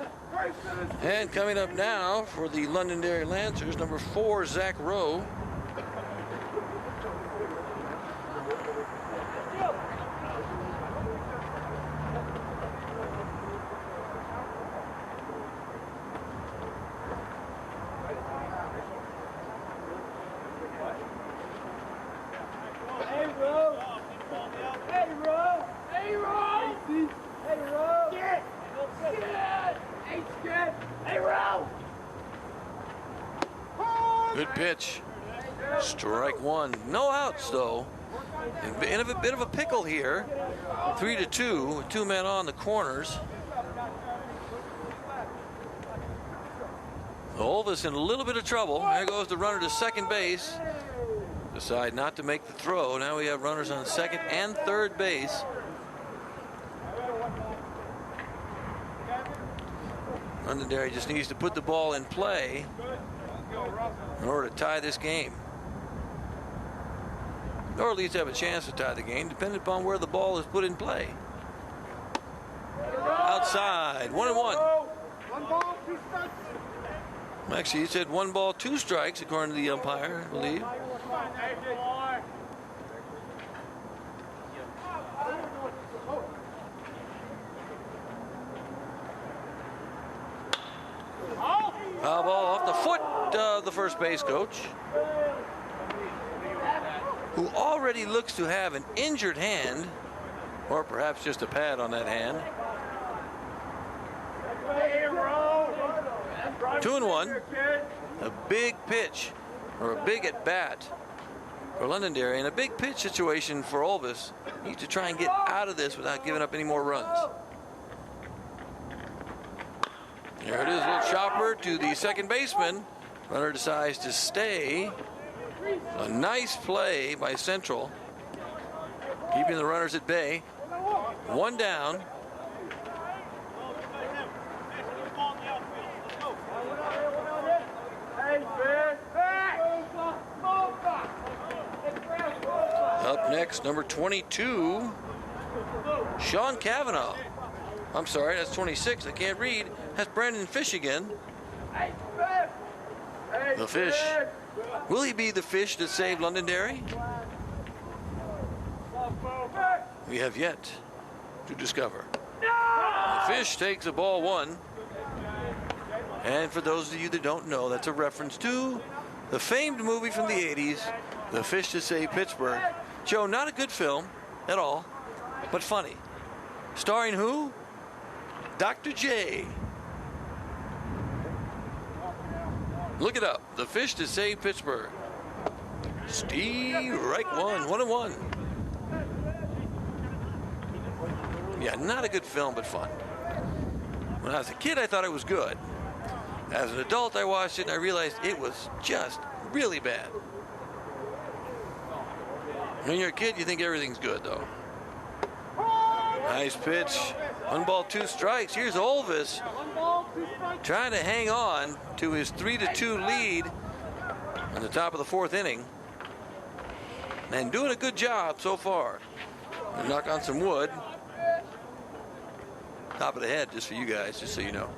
And coming up now for the Londonderry Lancers, number 4, Zach Rowe. Good pitch. Strike one. No outs, though. In a bit of a pickle here. 3-2, with 2 men on the corners. Olvis in a little bit of trouble. There goes the runner to second base. Decide not to make the throw. Now we have runners on second and third base. Londonderry just needs to put the ball in play in order to tie this game. Or at least have a chance to tie the game, depending upon where the ball is put in play. Outside, 1-1. 1 ball, 2 strikes. Actually, he said 1 ball, 2 strikes, according to the umpire, I believe. Foul ball off the foot of the first base coach, who already looks to have an injured hand, or perhaps just a pad on that hand. 2-1. A big pitch, or a big at bat for Londonderry, and a big pitch situation for Olvis. He needs to try and get out of this without giving up any more runs. There it is, a little chopper to the second baseman. Runner decides to stay. A nice play by Central, keeping the runners at bay. 1 down. Up next, number 22, Sean Cavanaugh. I'm sorry, that's 26. I can't read. That's Brandon Fish again. The Fish. Will he be the fish that saved Londonderry? We have yet to discover. The Fish takes a ball 1. And for those of you that don't know, that's a reference to the famed movie from the 80s, The Fish That Saved Pittsburgh. Joe, not a good film at all, but funny. Starring who? Dr. J. Look it up. The Fish That Saved Pittsburgh. Steve Reich won. 1-1. Yeah, not a good film, but fun. When I was a kid, I thought it was good. As an adult, I watched it and I realized it was just really bad. When you're a kid, you think everything's good, though. Nice pitch. 1 ball, 2 strikes. Here's Olvis trying to hang on to his 3-2 lead on the top of the 4th inning. And doing a good job so far. I'll knock on some wood. Top of the head, just for you guys, just so you know.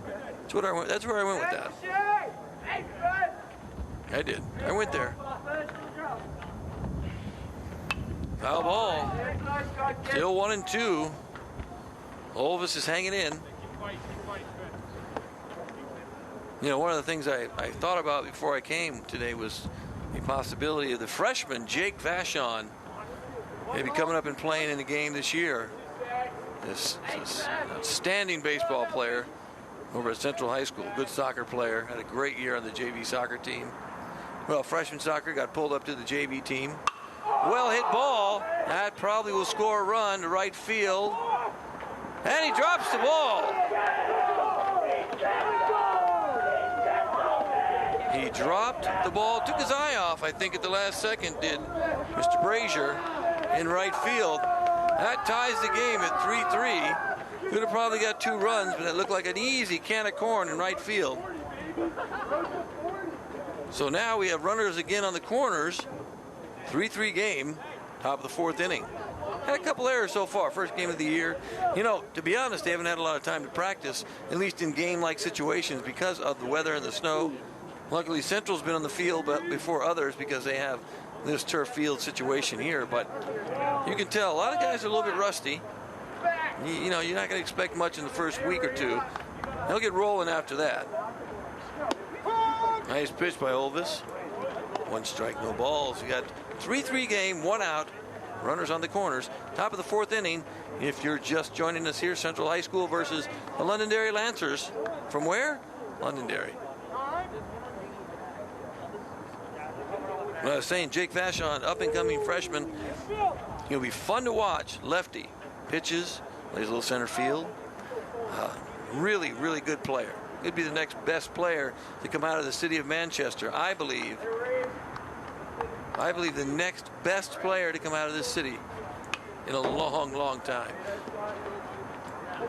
That's where I went with that. I did. I went there. Foul ball. Still 1-2. Olvis is hanging in. You know, one of the things I thought about before I came today was the possibility of the freshman, Jake Vachon, maybe coming up and playing in the game this year. This outstanding baseball player over at Central High School. Good soccer player. Had a great year on the JV soccer team. Well, freshman soccer got pulled up to the JV team. Well hit ball. That probably will score a run to right field. And he drops the ball. He dropped the ball, took his eye off, I think, at the last second, did Mr. Brazier in right field. That ties the game at 3-3. Could have probably got 2 runs, but it looked like an easy can of corn in right field. So now we have runners again on the corners. 3-3 game, top of the 4th inning. Had a couple errors so far, first game of the year. You know, to be honest, they haven't had a lot of time to practice, at least in game-like situations, because of the weather and the snow. Luckily, Central's been on the field before others because they have this turf field situation here. But you can tell a lot of guys are a little bit rusty. You know, you're not going to expect much in the first week or 2. They'll get rolling after that. Nice pitch by Olvis. 1 strike, no balls. We got 3-3 game, 1 out. Runners on the corners. Top of the 4th inning. If you're just joining us here, Central High School versus the Londonderry Lancers. From where? Londonderry. Well, I was saying, Jake Vachon, up-and-coming freshman. He'll be fun to watch. Lefty. Pitches. Plays a little center field. Really, really good player. Could be the next best player to come out of the city of Manchester. I believe the next best player to come out of this city in a long, long time.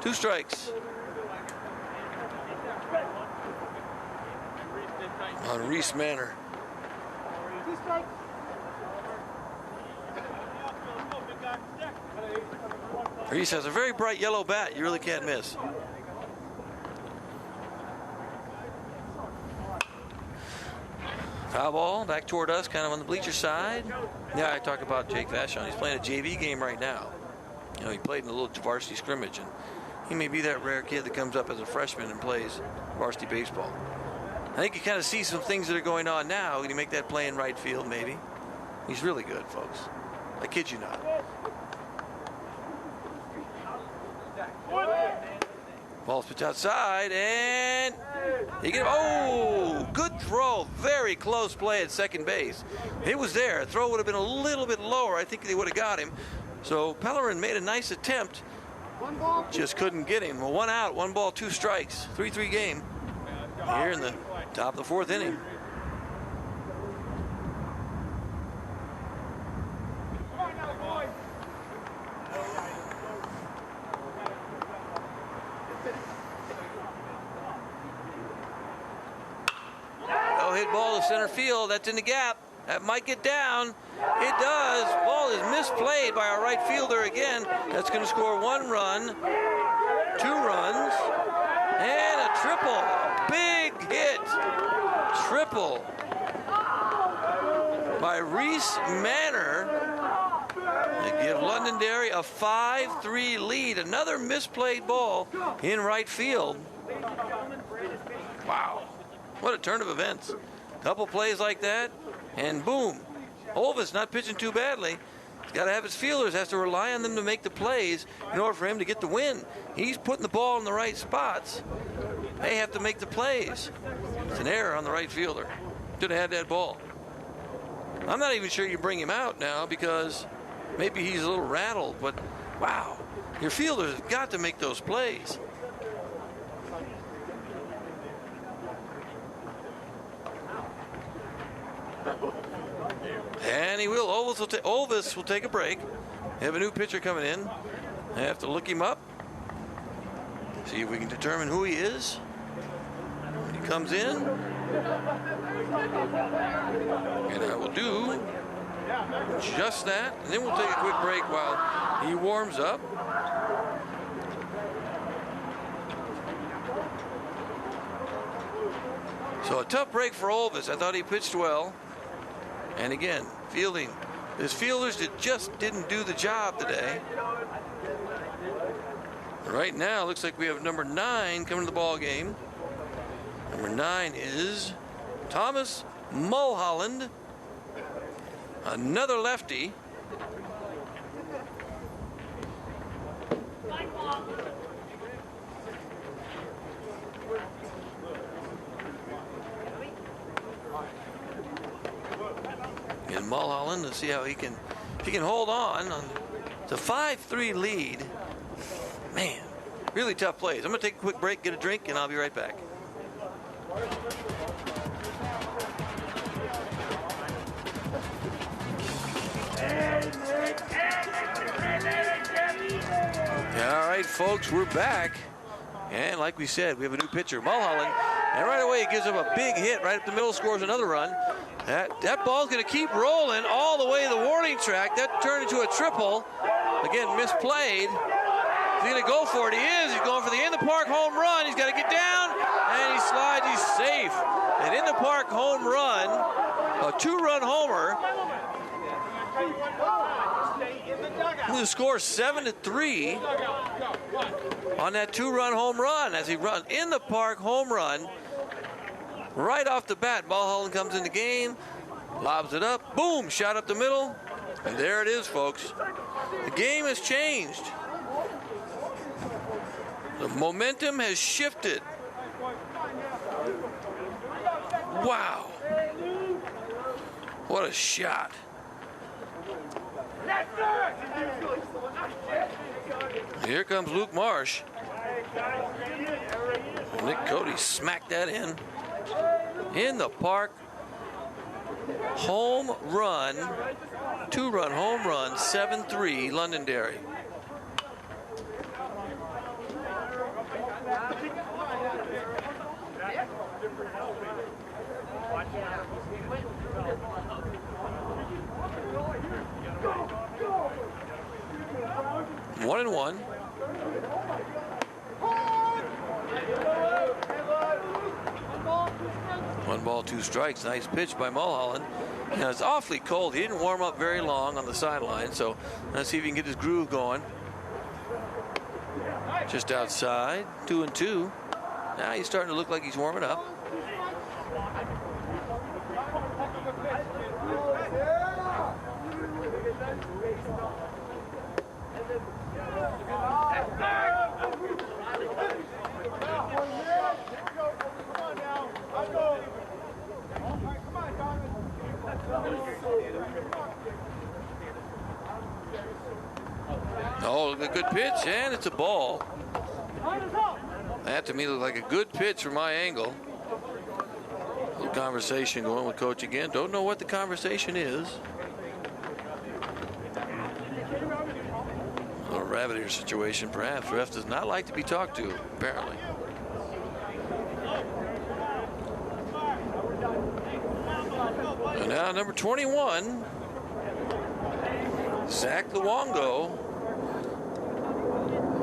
2 strikes on Reese Manor. Reese has a very bright yellow bat. You really can't miss. Foul ball back toward us, kind of on the bleacher side. Yeah, I talk about Jake Vachon. He's playing a JV game right now. You know, he played in a little varsity scrimmage, and he may be that rare kid that comes up as a freshman and plays varsity baseball. I think you kind of see some things that are going on now. Can he make that play in right field, maybe? He's really good, folks. I kid you not. Ball's pitched outside, and he get. Oh, good throw. Very close play at second base. It was there. A throw would have been a little bit lower. I think they would have got him. So Pellerin made a nice attempt. Just couldn't get him. Well, 1 out, 1 ball, 2 strikes. 3-3 game here in the top of the 4th inning. Hit ball to center field. That's in the gap. That might get down. It does. Ball is misplayed by our right fielder again. That's going to score 1 run, 2 runs, and a triple. Big hit. Triple by Reese Manor to give Londonderry a 5-3 lead. Another misplayed ball in right field. Wow. What a turn of events. Couple plays like that, and boom. Olvis not pitching too badly. He's got to have his fielders, has to rely on them to make the plays in order for him to get the win. He's putting the ball in the right spots. They have to make the plays. It's an error on the right fielder. Should have had that ball. I'm not even sure you bring him out now because maybe he's a little rattled, but wow. Your fielders have got to make those plays. And he will. Olvis will take a break. They have a new pitcher coming in. I have to look him up. See if we can determine who he is. He comes in. And I will do just that. And then we'll take a quick break while he warms up. So a tough break for Olvis. I thought he pitched well. And again, fielding. His fielders just didn't do the job today. Right now, looks like we have number 9 coming to the ball game. Number 9 is Thomas Mulholland, another lefty. And Mulholland, to see how if he can hold on to 5-3 lead. Man, really tough plays. I'm going to take a quick break, get a drink, and I'll be right back. All right, folks, we're back. And like we said, we have a new pitcher, Mulholland. And right away, he gives him a big hit right up the middle, scores another run. That ball's going to keep rolling all the way to the warning track. That turned into a triple. Again, misplayed. He's going to go for it. He is. He's going for the in-the-park home run. He's got to get down, and he slides. He's safe. An in-the-park home run, a 2-run homer. Who scores 7-3 on that 2-run home run as he runs in the park home run. Right off the bat, Mulholland comes in the game, lobs it up, boom, shot up the middle, and there it is, folks. The game has changed. The momentum has shifted. Wow. What a shot. Here comes Luke Marsh. Nick Cody smacked that in the park. Home run, 2-run home run, 7-3 Londonderry. One and one. One ball, 2 strikes. Nice pitch by Mulholland. Now it's awfully cold. He didn't warm up very long on the sideline, so let's see if he can get his groove going. Just outside, 2-2. Now he's starting to look like he's warming up. Oh, a good pitch, and it's a ball. That to me looked like a good pitch from my angle. A little conversation going with Coach again. Don't know what the conversation is. A little rabbit ear situation, perhaps. Ref does not like to be talked to, apparently. And now number 21, Zach Luongo.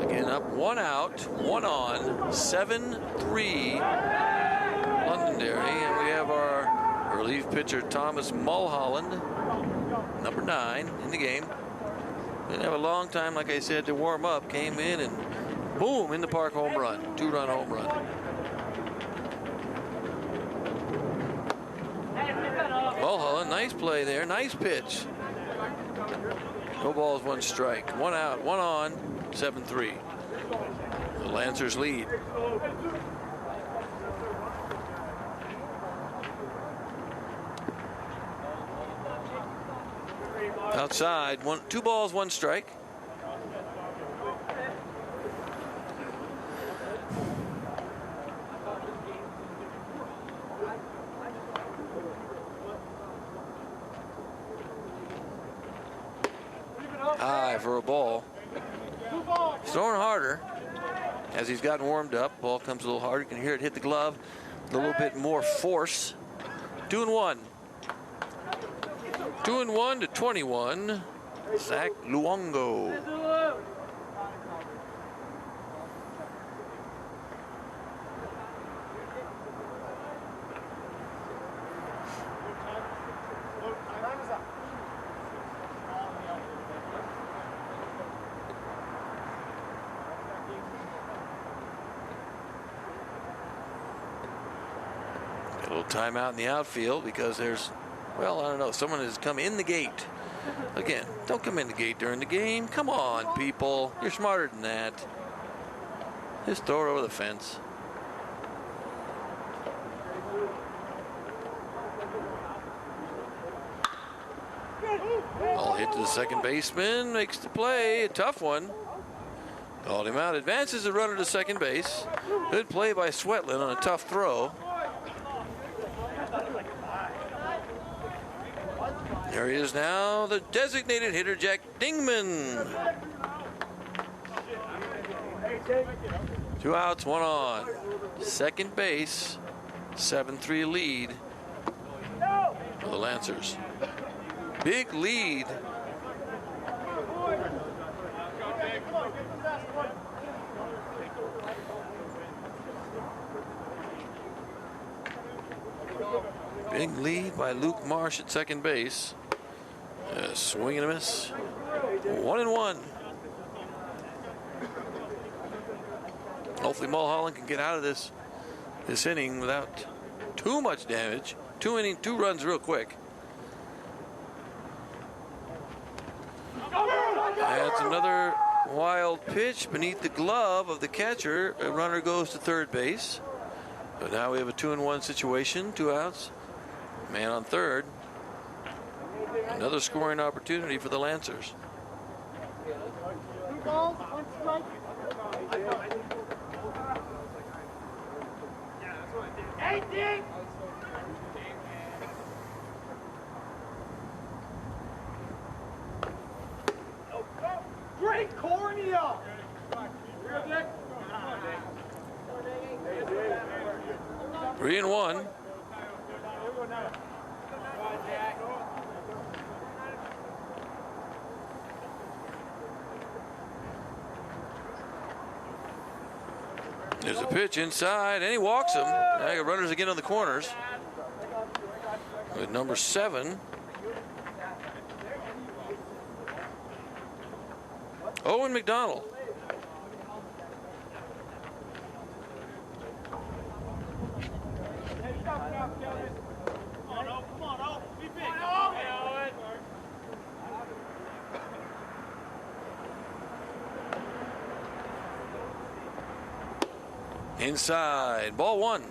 Again, up 1 out, 1 on, 7-3 Londonderry. And we have our relief pitcher, Thomas Mulholland, number 9 in the game. Didn't have a long time, like I said, to warm up. Came in and boom, in the park home run, 2-run home run. Mulholland, nice play there, nice pitch. No balls, 1 strike. 1 out, 1 on, 7-3. The Lancers lead. Outside, 2 balls, 1 strike. High for a ball. He's throwing harder as he's gotten warmed up. Ball comes a little harder. You can hear it hit the glove. A little bit more force. 2-1. 2-1 to 21. Zach Luongo. A little timeout in the outfield because there's, well, I don't know, someone has come in the gate. Again, don't come in the gate during the game. Come on, people. You're smarter than that. Just throw it over the fence. Ball hit to the second baseman. Makes the play. A tough one. Called him out. Advances the runner to second base. Good play by Swetlin on a tough throw. There he is now, the designated hitter, Jack Dingman. 2 outs, 1 on. Second base, 7-3 lead for the Lancers. Big lead. Big lead by Luke Marsh at second base. Swing and a miss. 1-1. Hopefully Mulholland can get out of this inning without too much damage. 2 runs real quick. That's another wild pitch beneath the glove of the catcher. A runner goes to third base. But now we have a 2-1 situation. 2 outs. Man on third. Another scoring opportunity for the Lancers. 2 balls, 1 strike. Hey, Dick! Great cornea! 3-1. There's a pitch inside, and he walks him. Now you got runners again on the corners. With number 7. Owen McDonald. Inside, ball 1.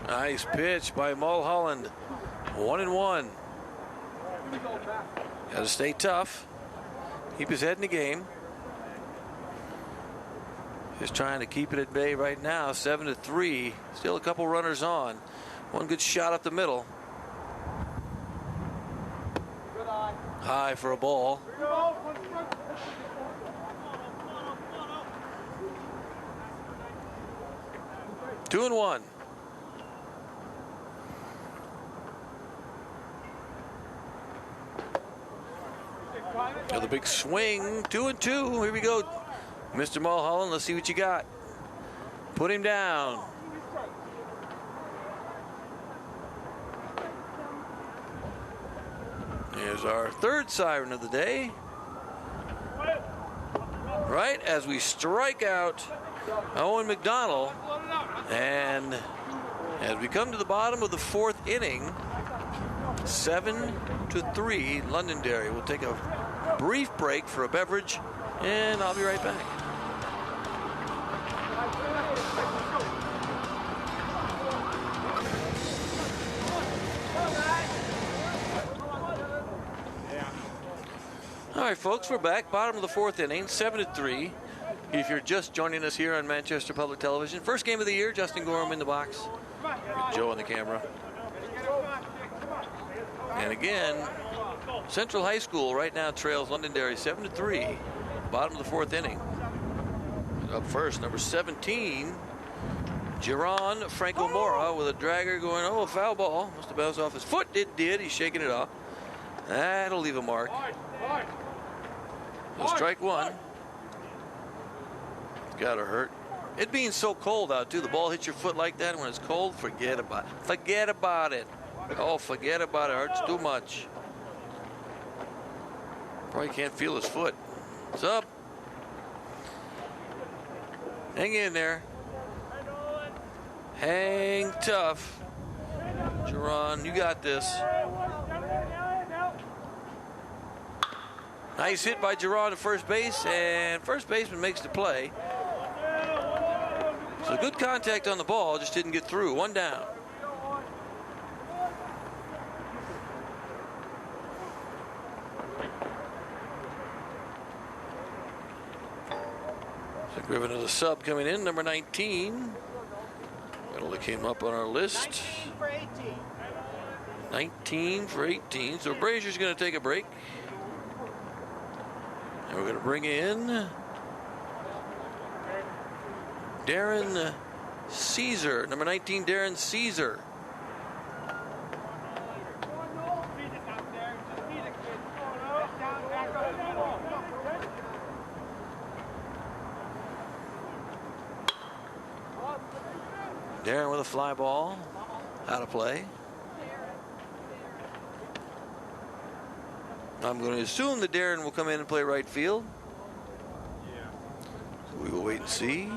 Nice pitch by Mulholland. 1-1. Got to stay tough. Keep his head in the game. Just trying to keep it at bay right now. 7-3. Still a couple runners on. One good shot up the middle. High for a ball. 2-1. Another big swing. 2-2. Here we go. Mr. Mulholland, let's see what you got. Put him down. Here's our third siren of the day. Right as we strike out Owen McDonald. And as we come to the bottom of the 4th inning, 7-3, Londonderry. We'll take a brief break for a beverage, and I'll be right back. All right, folks, we're back. Bottom of the 4th inning, 7-3. If you're just joining us here on Manchester Public Television, first game of the year, Justin Gorham in the box, with Joe on the camera. And again, Central High School right now trails Londonderry 7-3, bottom of the 4th inning. Up first, number 17, Geron Franco Mora with a dragger going, oh, a foul ball. Must have bounced off his foot. It did. He's shaking it off. That'll leave a mark. So strike 1. It's got to hurt. It being so cold out, too. The ball hits your foot like that when it's cold. Forget about it. Forget about it. Oh, forget about it. Hurts too much. Probably can't feel his foot. What's up? Hang in there. Hang tough. Geron, you got this. Nice hit by Geron to first base, and first baseman makes the play. So good contact on the ball, just didn't get through. 1 down. So Griffin is a sub coming in, number 19. That'll look him up on our list. 19 for 18. So Brazier's going to take a break. And we're going to bring in Darren Caesar, number 19, Darren Caesar. Darren with a fly ball, out of play. I'm going to assume that Darren will come in and play right field. So we will wait and see.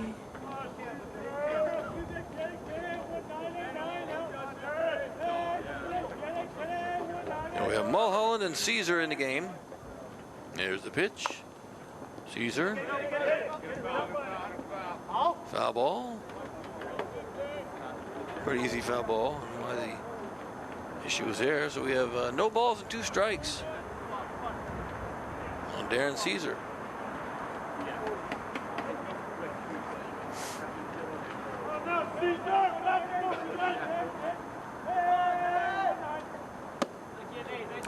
And we have Mulholland and Caesar in the game. There's the pitch. Caesar. Foul ball. Pretty easy foul ball. I don't know why the issue was there. So we have no balls and 2 strikes on Darren Caesar.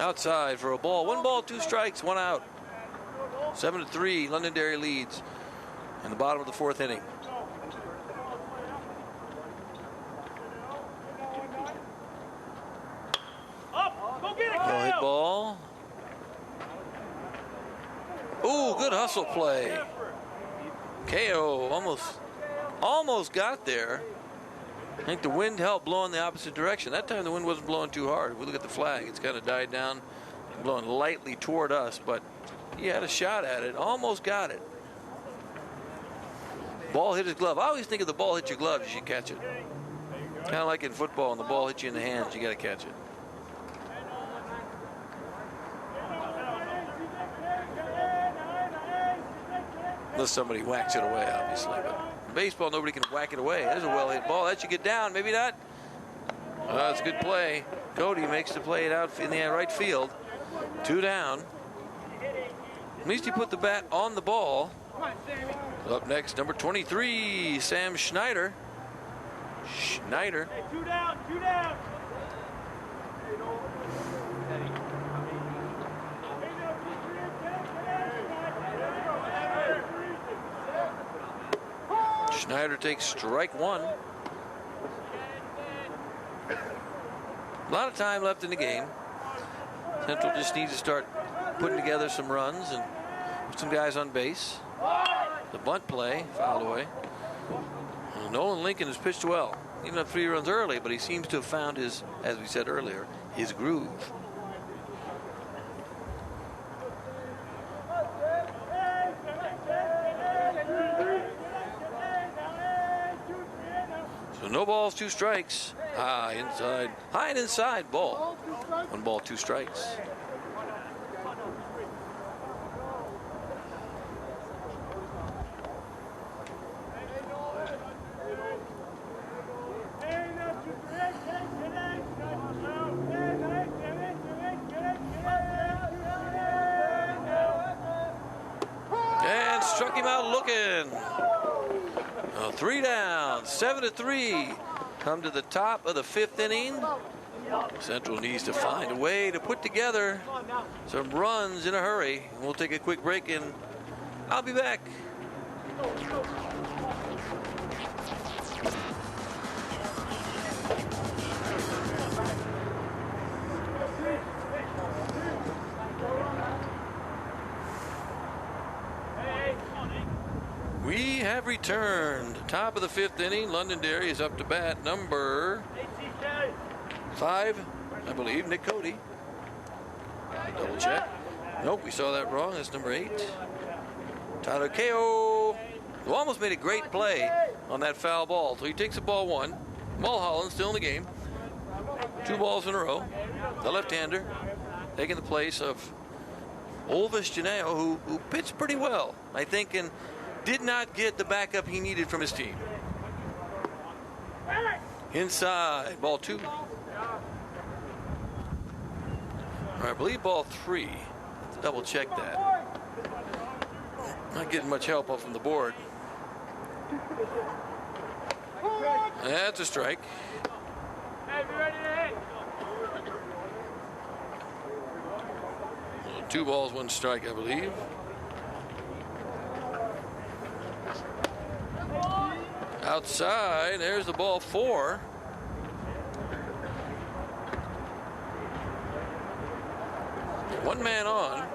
Outside for a ball. 1 ball, 2 strikes, 1 out. 7-3, Londonderry leads in the bottom of the 4th inning. No hit ball. Ooh, good hustle play. KO almost got there. I think the wind helped blow in the opposite direction. That time the wind wasn't blowing too hard. If we look at the flag, it's kind of died down, blowing lightly toward us, but he had a shot at it, almost got it. Ball hit his glove. I always think if the ball hits your glove, you should catch it. Kind of like in football, when the ball hits you in the hands, you got to catch it. Unless somebody whacks it away, obviously. But in baseball, nobody can whack it away. There's a well-hit ball. That should get down. Maybe not. That's a good play. Cody makes the play out in the right field. 2 down. At least he put the bat on the ball. Up next, number 23, Sam Schneider. Schneider. Hey, 2 down, 2 down. Schneider takes strike 1. A lot of time left in the game. Central just needs to start putting together some runs and put some guys on base. The bunt play fouled away. Nolan Lincoln has pitched well, even up 3 runs early, but he seems to have found his, as we said earlier, his groove. So no balls, 2 strikes. High inside, high and inside ball. 1 ball, 2 strikes. And struck him out looking. 3 down, 7-3. Come to the top of the 5th inning. Central needs to find a way to put together some runs in a hurry. We'll take a quick break and I'll be back. We have returned. Top of the 5th inning. Londonderry is up to bat. Number 5, I believe, Nick Cody. Double check. Nope, we saw that wrong. That's number 8. Tyler KO, who almost made a great play on that foul ball. So he takes the ball 1. Mulholland still in the game. 2 balls in a row. The left-hander taking the place of Olvis Janeo, who pitched pretty well, I think, and did not get the backup he needed from his team. Inside, ball 2. I believe ball 3. Let's double check that. Not getting much help off from the board. That's a strike. Hey, be ready to hit. 2 balls, 1 strike, I believe. Outside, there's the ball 4. One man on.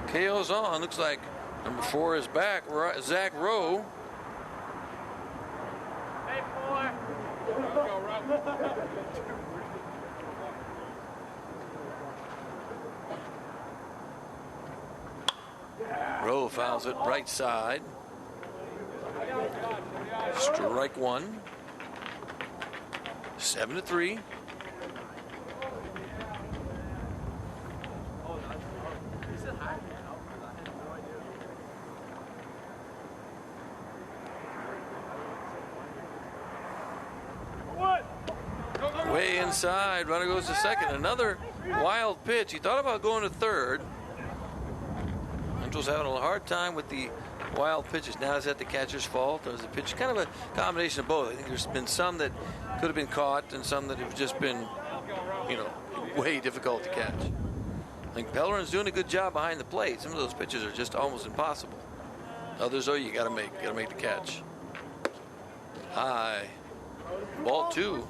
KO's on. Looks like number 4 is back. Zach Rowe. Hey, 4. Rowe fouls it right side. Strike one. 7-3. Way inside, runner goes to second. Another wild pitch. He thought about going to third. Central's having a hard time with the wild pitches. Now is that the catcher's fault, or is the pitch kind of a combination of both? I think there's been some that could have been caught and some that have just been, you know, way difficult to catch. I think Pellerin's doing a good job behind the plate. Some of those pitches are just almost impossible. Others, though, you got to make the catch. High. Ball two.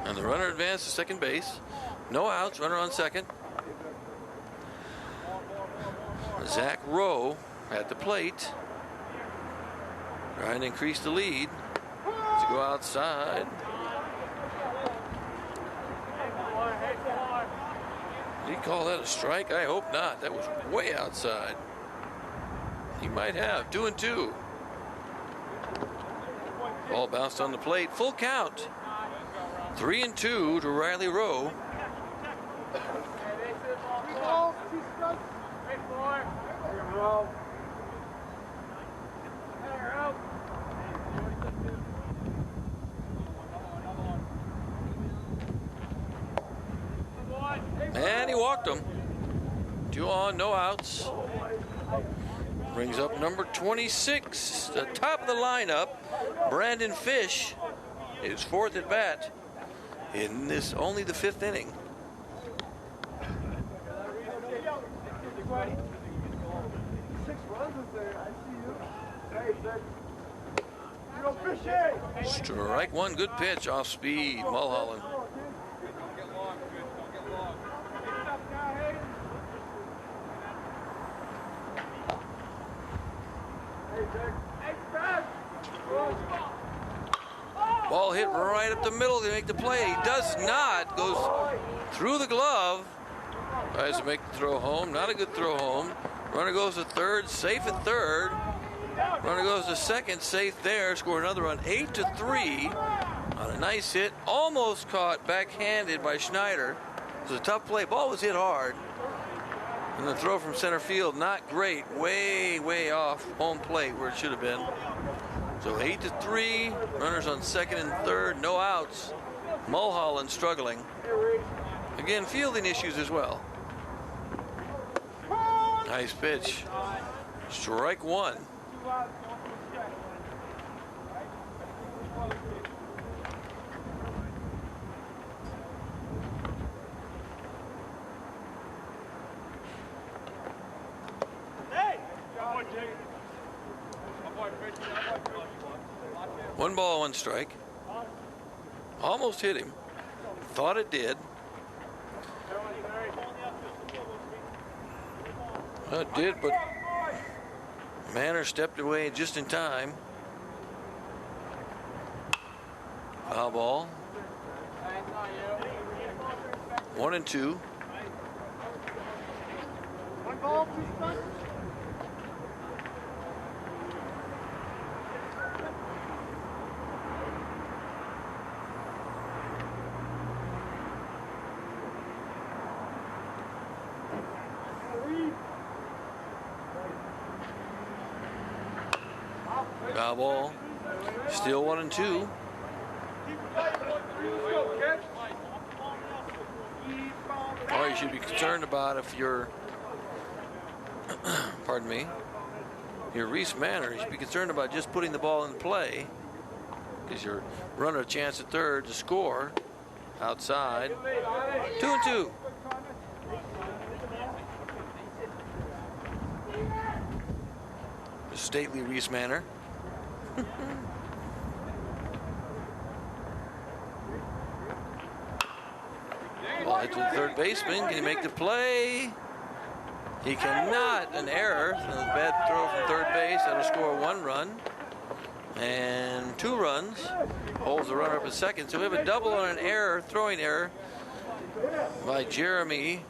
And the runner advanced to second base. No outs, runner on second. Zach Rowe at the plate. Trying to increase the lead. To go outside. Did he call that a strike? I hope not. That was way outside. He might have. 2-2. Ball bounced on the plate. Full count. 3-2 to Riley Rowe. And he walked him. 2 on, no outs. Brings up number 26, the top of the lineup, Brandon Fish, his 4th at bat in this only the 5th inning. Strike one, good pitch off speed, Mulholland. Ball hit right up the middle to make the play. He does not. Goes through the glove. Tries to make the throw home. Not a good throw home. Runner goes to third. Safe at third. Runner goes to second. Safe there. Score another run. 8-3 on a nice hit. Almost caught backhanded by Schneider. It was a tough play. Ball was hit hard. And the throw from center field, not great. Way, way off home plate where it should have been. So 8-3, runners on second and third, no outs. Mulholland struggling. Again, fielding issues as well. Nice pitch. Strike one. One ball, one strike. Almost hit him. Thought it did. It did, but Manor stepped away just in time. Foul ball. 1-2. One ball, 2 strikes. Foul ball. Still 1-2. All you should be concerned about if you're, pardon me, you're Reese Manor, you should be concerned about just putting the ball in play, because you're running a chance at third to score. Outside. 2-2. The stately Reese Manor. Ball hit to the third baseman. Can he make the play? He cannot. An error. So a bad throw from third base. That'll score 1 run. And 2 runs. Holds the runner up at second. So we have a double on an error, throwing error. by Jeremy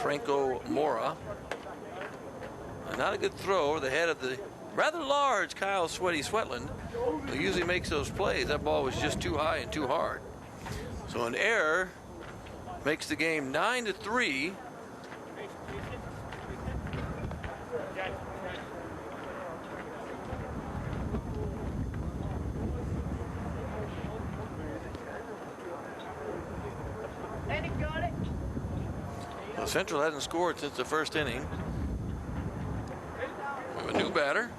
Franco Mora. Not a good throw over the head of the rather large Kyle Sweaty Sweatland, who usually makes those plays. That ball was just too high and too hard. So an error makes the game 9-3. Well, Central hasn't scored since the first inning. We have a new batter.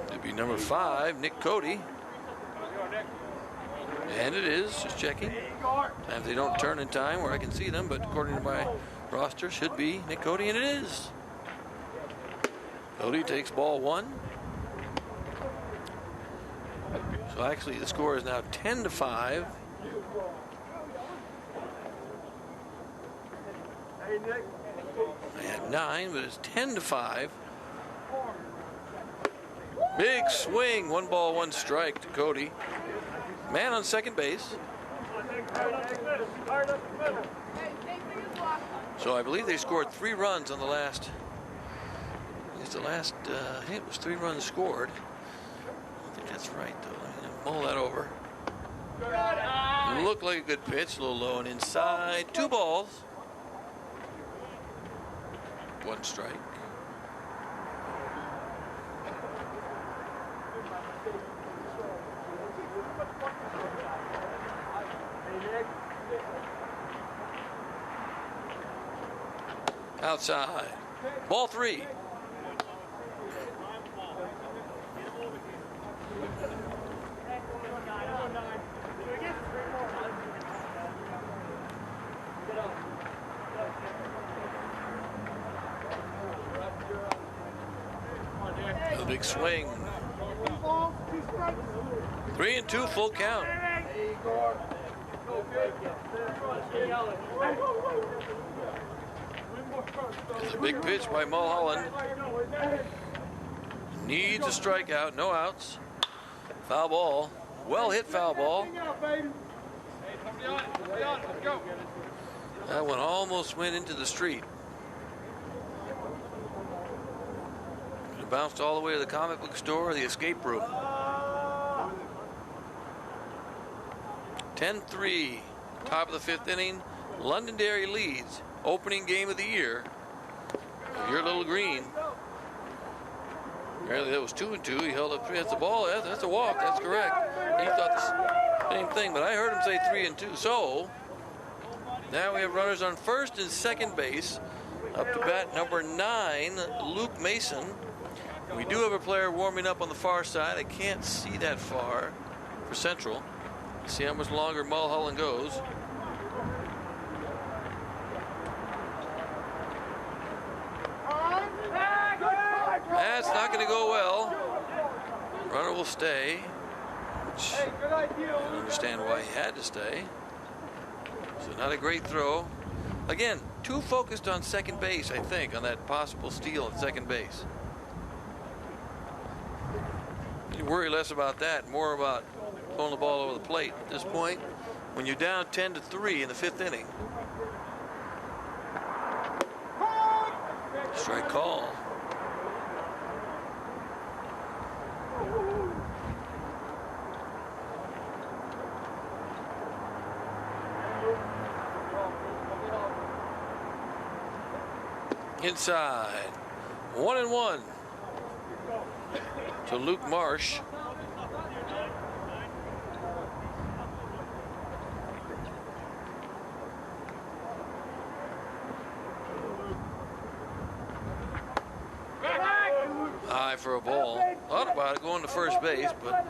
It'd be number 5, Nick Cody. And it is, just checking. Sometimes they don't turn in time where I can see them, but according to my roster, should be Nick Cody, and it is. Cody takes ball 1. So actually the score is now 10-5. I had 9, but it's 10-5. Big swing, 1 ball, 1 strike to Cody. Man on second base. So I believe they scored 3 runs on the last. It's the last hit was 3 runs scored. I don't think that's right though. I'm gonna mull that over. Looked like a good pitch, a little low and inside. 2 balls. 1 strike. Outside. Ball 3. A big swing. 3-2 full count. It's a big pitch by Mulholland. Needs a strikeout, no outs. Foul ball. Well hit foul ball. That one almost went into the street. It bounced all the way to the comic book store or the escape room. 10-3, top of the 5th inning. Londonderry leads. Opening game of the year. Your little green. Apparently that was 2-2. He held up 3. That's the ball. That's a walk. That's correct. He thought the same thing, but I heard him say 3-2. So now we have runners on first and second base. Up to bat number 9, Luke Mason. We do have a player warming up on the far side. I can't see that far for Central. See how much longer Mulholland goes. That's not going to go well. Runner will stay, which I don't understand why he had to stay. So not a great throw. Again, too focused on second base, I think, on that possible steal at second base. You worry less about that, more about throwing the ball over the plate at this point when you're down 10-3 in the 5th inning. Strike call. Inside. 1-1 to Luke Marsh. High for a ball. Thought about it going to first base, but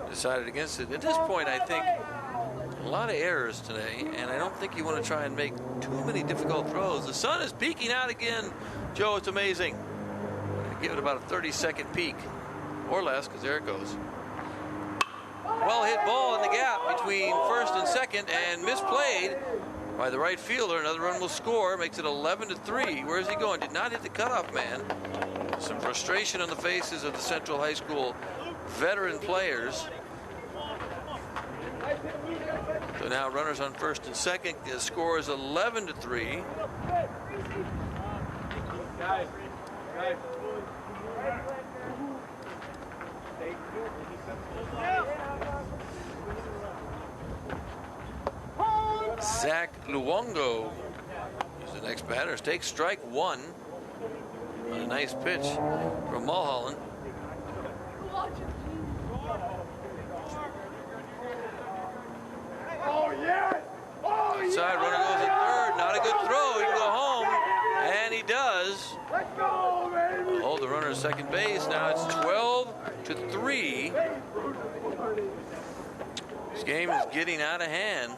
decided against it. At this point, I think a lot of errors today, and I don't think you want to try and make too many difficult throws. The sun is peeking out again. Joe, it's amazing. Give it about a 30-second peak or less, because there it goes. Well hit ball in the gap between first and second, and misplayed by the right fielder. Another run will score, makes it 11-3. Where is he going? Did not hit the cutoff man. Some frustration on the faces of the Central High School veteran players. So now runners on first and second. The score is 11-3. Zach Luongo is the next batter. Takes strike one on a nice pitch from Mulholland. Outside, runner goes at third. Not a good throw. He can go home, and he does. Hold the runner at second base. Now it's 12-3. This game is getting out of hand.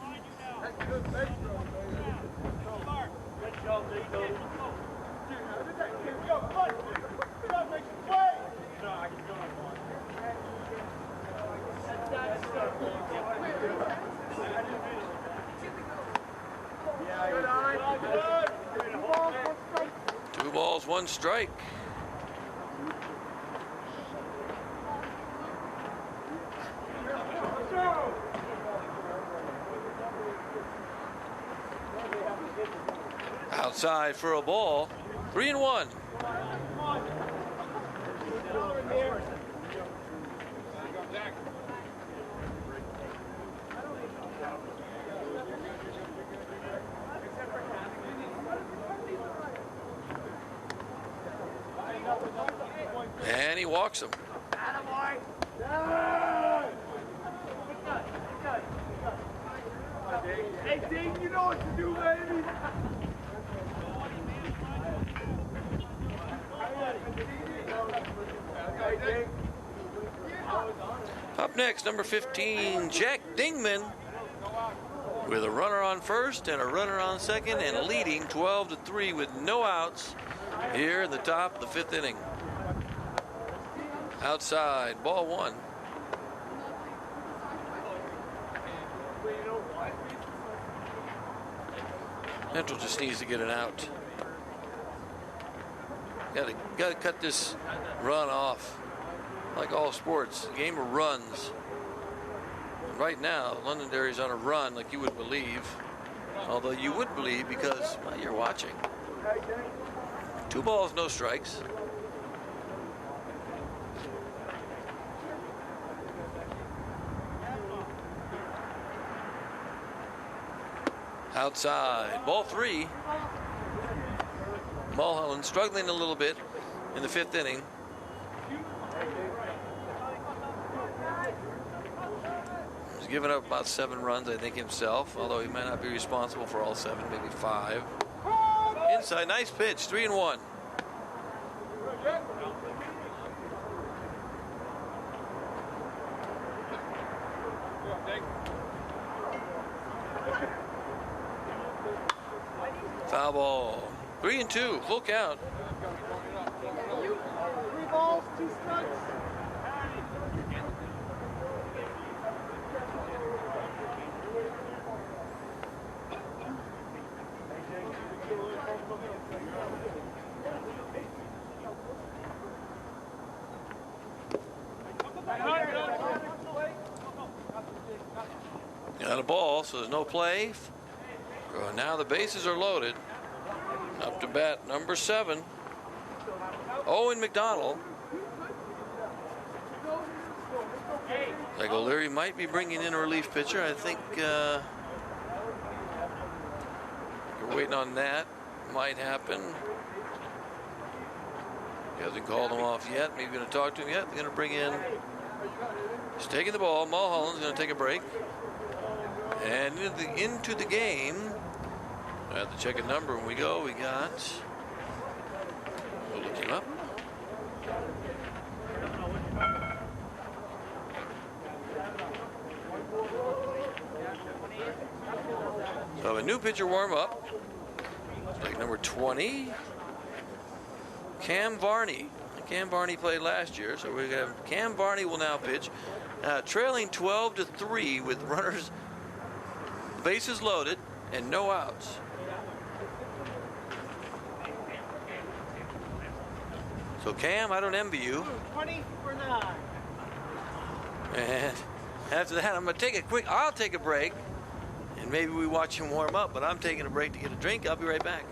Two balls, one strike. Outside for a ball. 3-1. And he walks him. Hey, Dave, you know what to do, baby. Up next, number 15, Jack Dingman, with a runner on first and a runner on second, and leading 12-3 with no outs here in the top of the fifth inning. Outside, ball one. Central just needs to get an out. Got to cut this run off. Like all sports, a game of runs. And right now, Londonderry's on a run like you would believe. Although you would believe because, well, you're watching. 2 balls, no strikes. Outside, ball 3. Mulholland struggling a little bit in the fifth inning. He's given up about 7 runs, I think, himself, although he might not be responsible for all 7, maybe 5. Inside, nice pitch, 3-1. Foul ball. 3-2, full count. 3 balls, 2 strikes. Got a ball, so there's no play. Now the bases are loaded. Up to bat, number 7, Owen McDonald. Like O'Leary might be bringing in a relief pitcher. I think you're waiting on that. Might happen. He hasn't called him off yet. Maybe going to talk to him yet. They're going to bring in. He's taking the ball. Mulholland's going to take a break. And into the game. I have to check a number when we go. We got. We'll look him up. So a new pitcher warm up. It's like number 20. Cam Varney. Cam Varney played last year, so we're gonna have Cam Varney will now pitch. Trailing 12-3 with runners, bases loaded, and no outs. So Cam, I don't envy you. 20 for 9. And After that, I'm going to take a quick, I'll take a break, and maybe we watch him warm up, but I'm taking a break to get a drink. I'll be right back.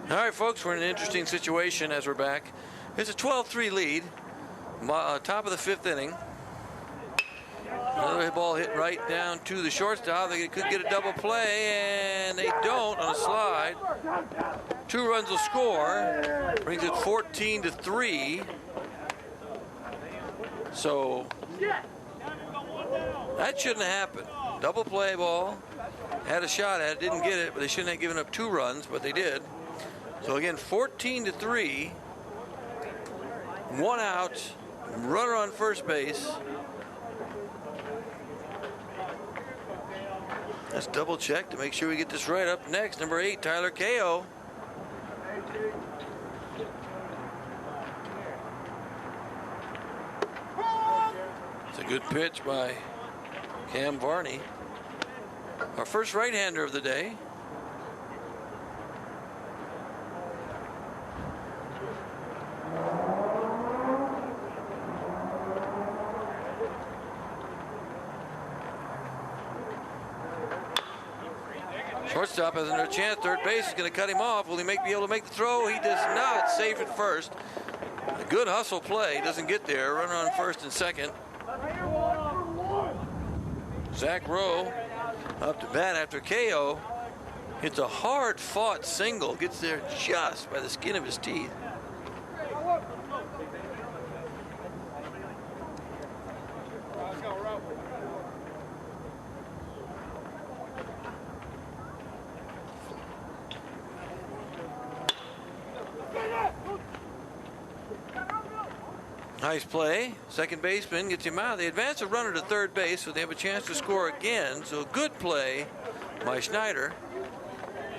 All right, folks, we're in an interesting situation as we're back. It's a 12-3 lead, top of the 5th inning. Another ball hit right down to the shortstop. They could get a double play, and they don't on a slide. 2 runs will score, brings it 14-3. So that shouldn't have happened. Double play ball, had a shot at it, didn't get it, but they shouldn't have given up 2 runs, but they did. So again, 14-3, 1 out, runner on first base. Let's double check to make sure we get this right. Up next, number 8, Tyler Ko. It's a good pitch by Cam Varney, our first right-hander of the day. Shortstop has another chance. Third base is going to cut him off. Will he be able to make the throw? He does not. Safe at first. A good hustle play. Doesn't get there. Runner on first and second. Zach Rowe up to bat after KO. Hits a hard-fought single. Gets there just by the skin of his teeth. Nice play. Second baseman gets him out. They advance a runner to third base, so they have a chance to score again. So a good play by Schneider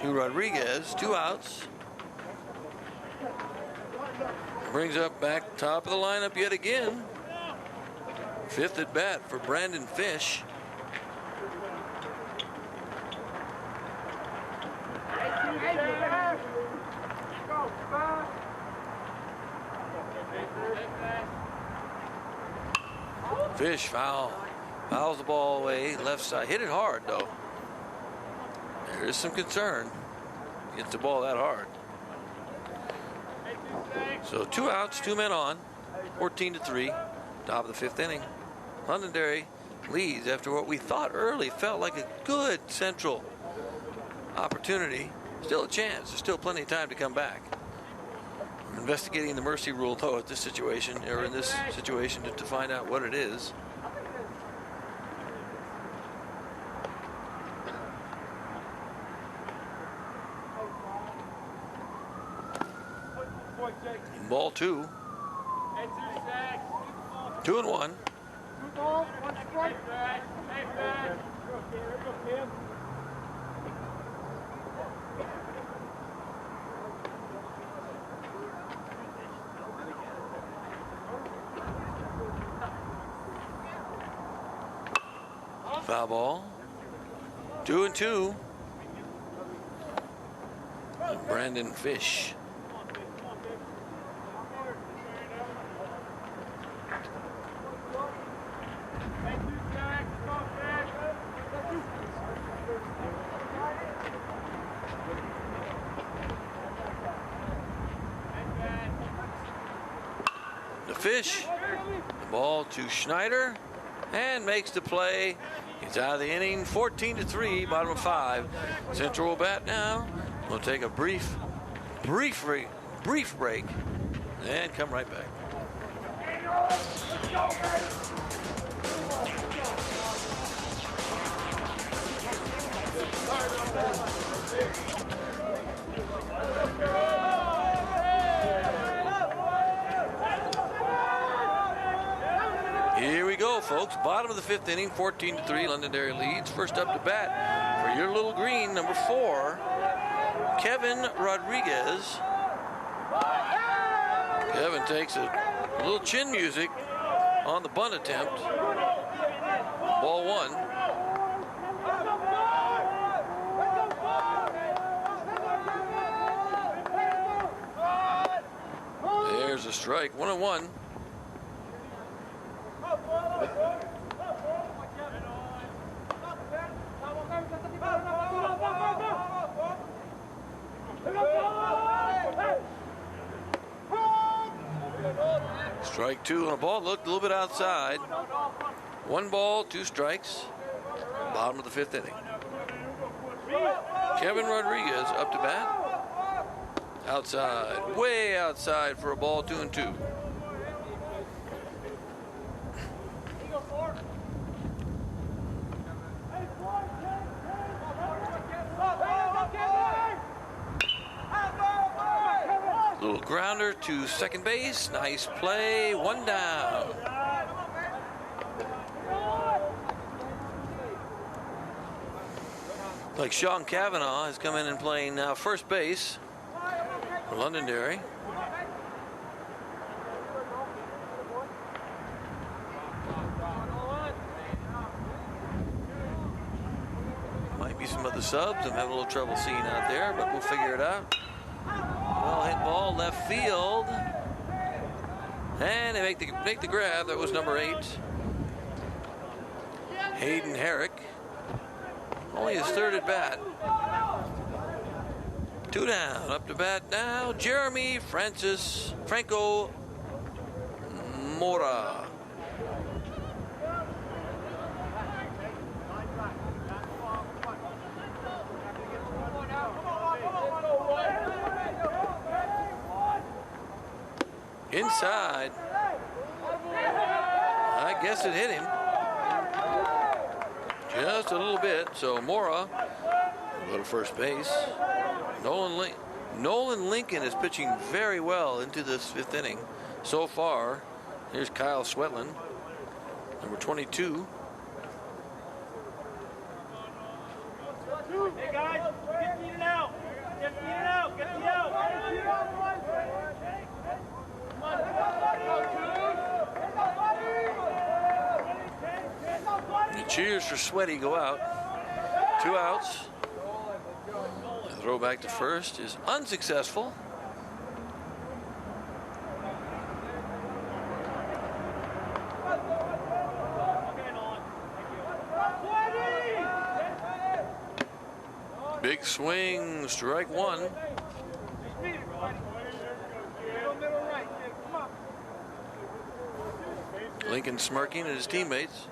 to Rodriguez. 2 outs. Brings up back top of the lineup yet again. 5th at bat for Brandon Fish. Fish fouls the ball away, left side. Hit it hard, though. There is some concern. Gets the ball that hard. So 2 outs, 2 men on. 14-3, top of the 5th inning. Londonderry leads after what we thought early felt like a good central opportunity. Still a chance. There's still plenty of time to come back. I'm investigating the mercy rule, though, at this situation, or in this situation, to find out what it is. Ball 2. 2 and 1. Foul ball. 2 and 2. And Brandon Fish. The Fish. The ball to Schneider. And makes the play. He's out of the inning. 14-3, bottom of 5. Central will bat now. We'll take a brief break, and come right back. Here we go, folks. Bottom of the 5th inning, 14-3. Londonderry leads. First up to bat for your little green, number 4, Kevin Rodriguez. Kevin takes a little chin music on the bunt attempt. Ball 1. There's a strike. 1-1. Strike 2 on a ball. Looked a little bit outside. 1 ball, 2 strikes. Bottom of the 5th inning. Kevin Rodriguez up to bat. Outside, way outside for a ball, 2 and 2. Little grounder to second base. Nice play. 1 down. Like Sean Cavanaugh has come in and playing now first base for Londonderry. Might be some other subs. I'm having a little trouble seeing out there, but we'll figure it out. Well hit ball, left field. And they make the grab. That was number 8. Hayden Herrick. Only his 3rd at bat. 2 down. Up to bat now, Jeremy Franco Mora. Inside. I guess it hit him. Just a little bit. So Mora will go to first base. Nolan Lincoln is pitching very well into this 5th inning so far. Here's Kyle Swetland, number 22. Hey guys, get beaten out. Get beaten out. Get beaten out. The cheers for Sweaty go out. 2 outs. The throw back to first is unsuccessful. Big swing, strike 1. Lincoln smirking at his teammates.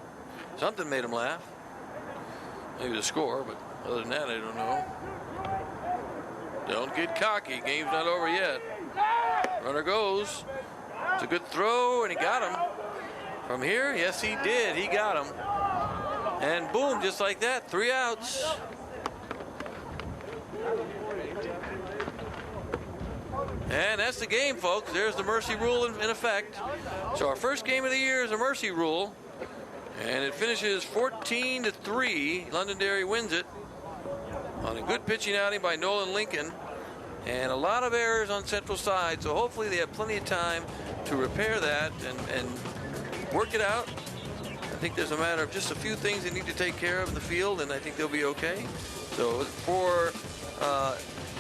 Something made him laugh. Maybe the score, but other than that, I don't know. Don't get cocky. Game's not over yet. Runner goes. It's a good throw, and he got him. From here, yes, he did. He got him. And boom, just like that, 3 outs. And that's the game, folks. There's the mercy rule in effect. So our first game of the year is a mercy rule. And it finishes 14-3. Londonderry wins it on a good pitching outing by Nolan Lincoln. And a lot of errors on Central side. So hopefully they have plenty of time to repair that and work it out. I think there's a matter of just a few things they need to take care of in the field, and I think they'll be okay. So for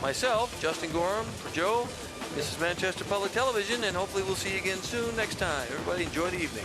myself, Justin Gorham, for Joe, this is Manchester Public Television, and hopefully we'll see you again soon next time. Everybody enjoy the evening.